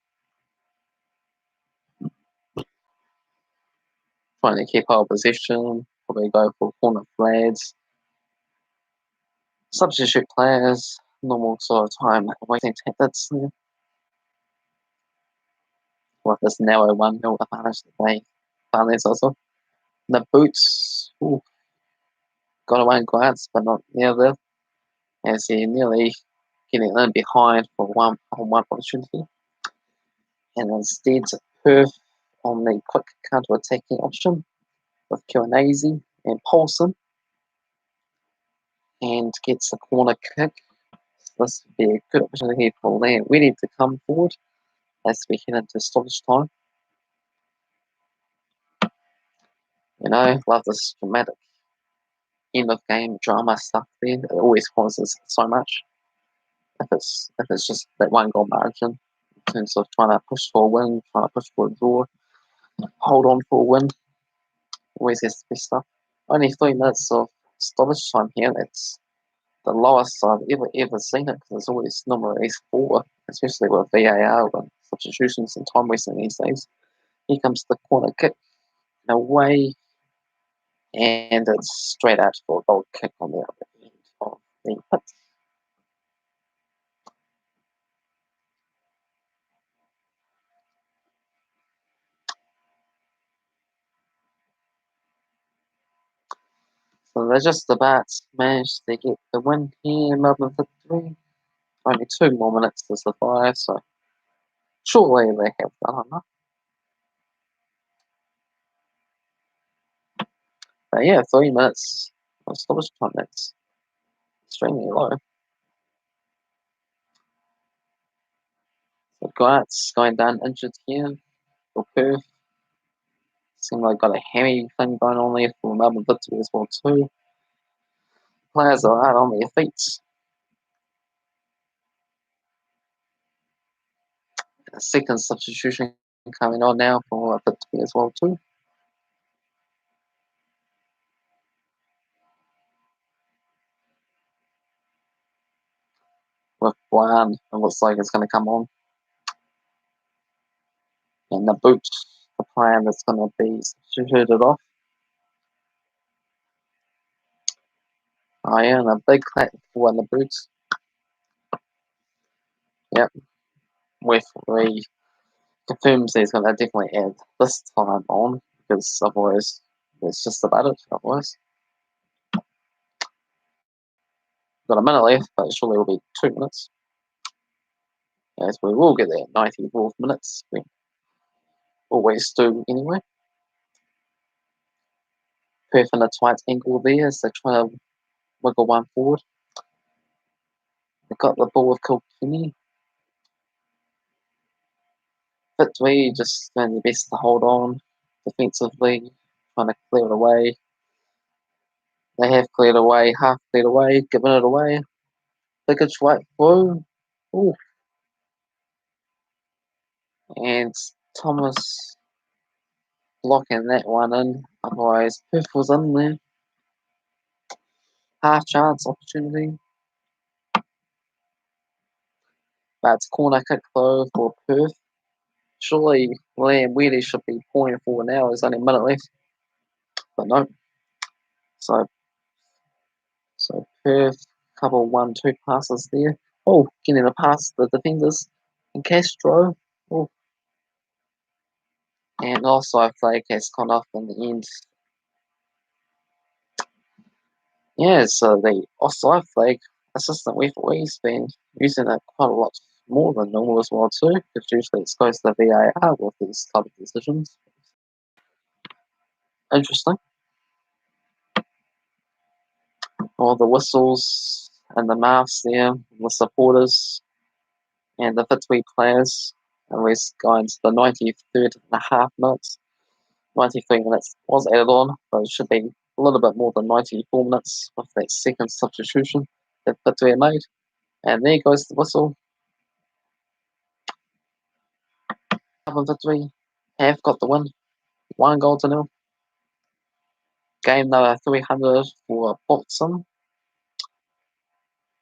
S1: Trying to keep hold of possession, probably go for corner flags. Substitute players, normal sort of time waiting tactics there. With this narrow 1-0 advantage that they finally also. The boots, got away in glance, but not near there. As he nearly getting in behind for one opportunity. And instead, Perth on the quick counter-attacking option with Kianazi and Paulson. And gets the corner kick. This would be a good opportunity for Land ready to come forward as we head into stoppage time. Love this dramatic end of game drama stuff there. It always causes so much. If it's just that one goal margin in terms of trying to push for a win, trying to push for a draw, hold on for a win. Always has to be stuff. Only 3 minutes of stoppage time here. That's the lowest I've ever seen it, because it's always normally 4, especially with VAR and substitutions and time wasting these days. Here comes the corner kick away, and it's straight out for a goal kick on the other end of the pitch. So they just about managed to get the win here, Melbourne Victory. Only 2 more minutes to survive, so surely they have done enough. But yeah, 3 minutes of stoppage time, that's extremely low. So Grant's going down injured here for Perth. Seems like got a hammy thing going on there for Melbourne Victory as well too. Players are out on their feet. A second substitution coming on now for Victory as well too. With Brown, it looks like it's going to come on. And the boot, the plan that's going to be substituted off. Oh yeah, and a big clap for the boots. Yep, referee confirms he's going to definitely add this time on, because otherwise it's just about it. Otherwise, got a minute left, but surely it'll be 2 minutes. As we will get there 94th minutes. We always do anyway. Perth in a tight angle there as they try to wiggle one forward. They've got the ball with Kilkenny. Victory just doing their best to hold on defensively, trying to clear it away. They have cleared away, half cleared away, giving it away. Biggage right through. Ooh. And Thomas blocking that one in. Otherwise, Perth was in there. Half chance opportunity. But it's corner kick though for Perth. Surely Liam Weedy should be pointing forward now. There's only a minute left. But no. So Perth, couple 1-2 passes there. Oh, getting a pass the defenders. And Castro. Oh. And offside flag has gone off in the end. Yeah, so the offside flag assistant referee's been using it quite a lot more than normal as well too, because usually it goes to the VAR with these type of decisions. Interesting. All the whistles and the mouths there, the supporters and the Victory players, and we're going to the 93rd and a half minutes. 93 minutes was added on, but it should be a little bit more than 94 minutes with that second substitution that Victory made. And there goes the whistle. Victory have got the win. 1-0. Game number 300 for Botsam.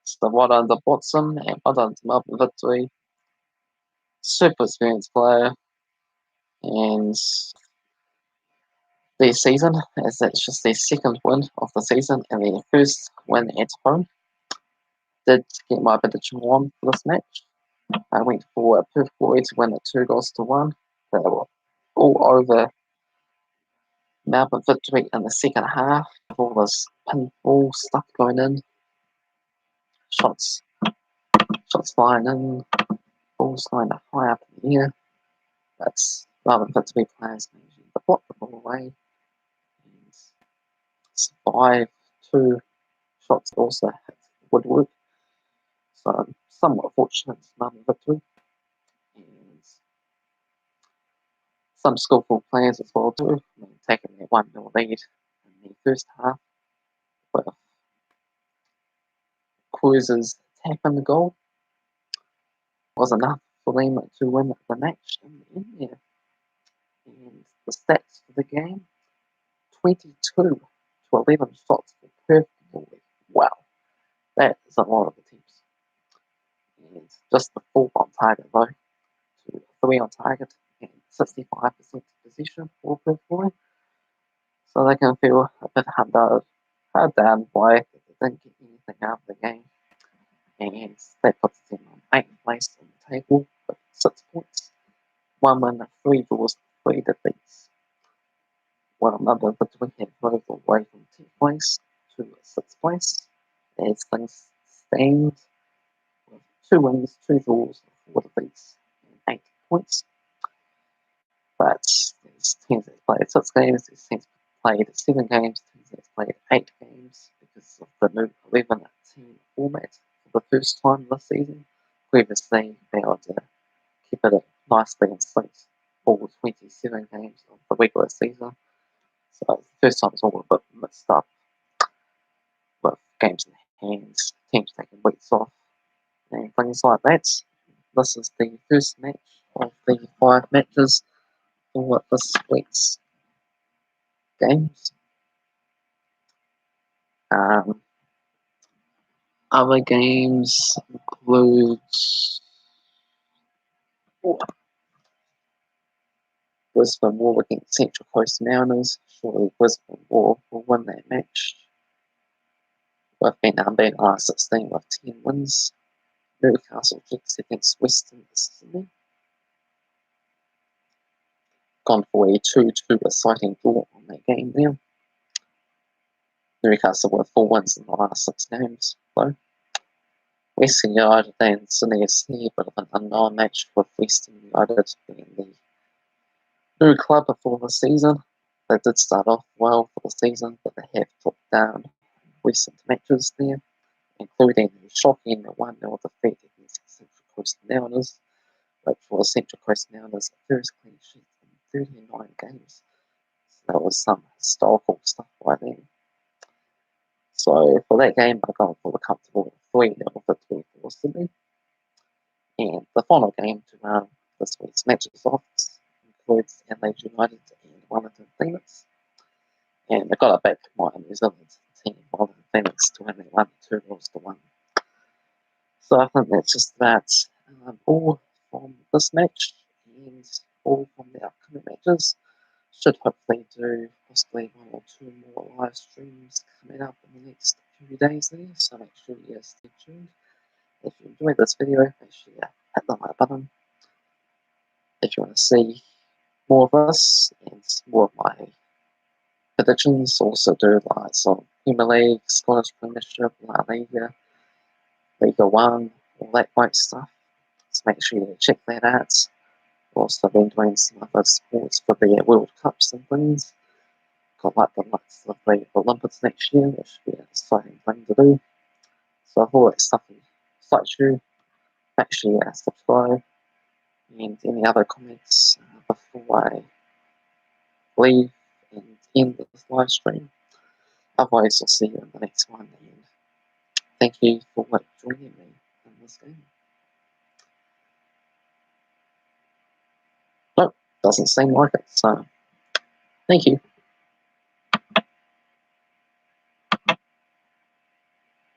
S1: It's the one under Botsam and one under Melbourne Victory. Super experienced player. And their season, as that's just their second win of the season and their first win at home. Did get my prediction on for this match. I went for a Perth Glory to win at 2-1. They were all over Melbourne Victory in the second half. All this pinball stuff going in. Shots flying in. Balls going high up in the air. That's Melbourne Victory players managing to block the ball away. And survive 2 shots also hit woodwork. So somewhat fortunate Melbourne Victory. And some skillful players as well too. Taking their 1-0 lead in the first half. With Cruiser's tap in the goal was enough for them to win the match in the end there. And the stats for the game, 22 to 11 shots for Perth. Wow, that is a lot of attempts. And just the 4 on target though, to 3 on target and 65% possession for Perth Glory. So they can feel a bit hard down by if they didn't get anything out of the game. And that puts them on 8th place on the table with 6 points. 1 win, 3 draws, 3 defeats. Well, another Victory have moved away from 10th place to 6th place as things stand with 2 wins, 2 draws, 4 defeats, and 8 points. But these teams that played 6 games, these teams played 7 games, teams that played 8 games because of the new 11 team format for the first time this season. Previously, they were to keep it nicely in sync for 27 games of the regular season. So the first time it's all a bit mixed up with games in hands, teams taking weeks off, and things like that. This is the first match of the 5 matches for this week's games. Other games include Brisbane War against Central Coast Mariners. Surely Brisbane War will win that match. We've been unbeaten last 16 with 10 wins. Newcastle Jets against Western Sydney. Gone for a 2-2 exciting draw on that game now. Newcastle with 4 wins in the last 6 games, though. Western United and Sydney FC, a bit of an unknown match with Western United being the new club before the season. They did start off well for the season, but they have took down recent matches there, including the shocking 1-0 defeat against Central Coast Mariners, which was Central Coast Mariners' first clean sheet in 39 games. So that was some historical stuff by them. So for that game, I got for a comfortable 3-0 victory for Sydney. And the final game to round this week's matches off includes Adelaide United and Wellington Phoenix. And I got it back my New Zealand team, Wellington Phoenix, to only won 2-1. So I think that's just about all from this match and all from the upcoming matches. Should hopefully do possibly 1 or 2 more live streams coming up in the next few days there, so make sure you stay tuned. If you enjoyed this video, make sure you hit the like button. If you want to see more of this and more of my predictions, also do like some Premier League, Scottish Premiership, La Liga, Liga 1, all that great stuff. So make sure you check that out. Also been doing some other sports for the World Cups and things. Got like the likes of the Olympics next year, which should be an exciting thing to do. So if all that stuff excites you, make sure you subscribe. And any other comments before I leave and end this live stream. Otherwise, I'll see you in the next one. And thank you for joining me in this game. Nope, doesn't seem like it. So, thank you.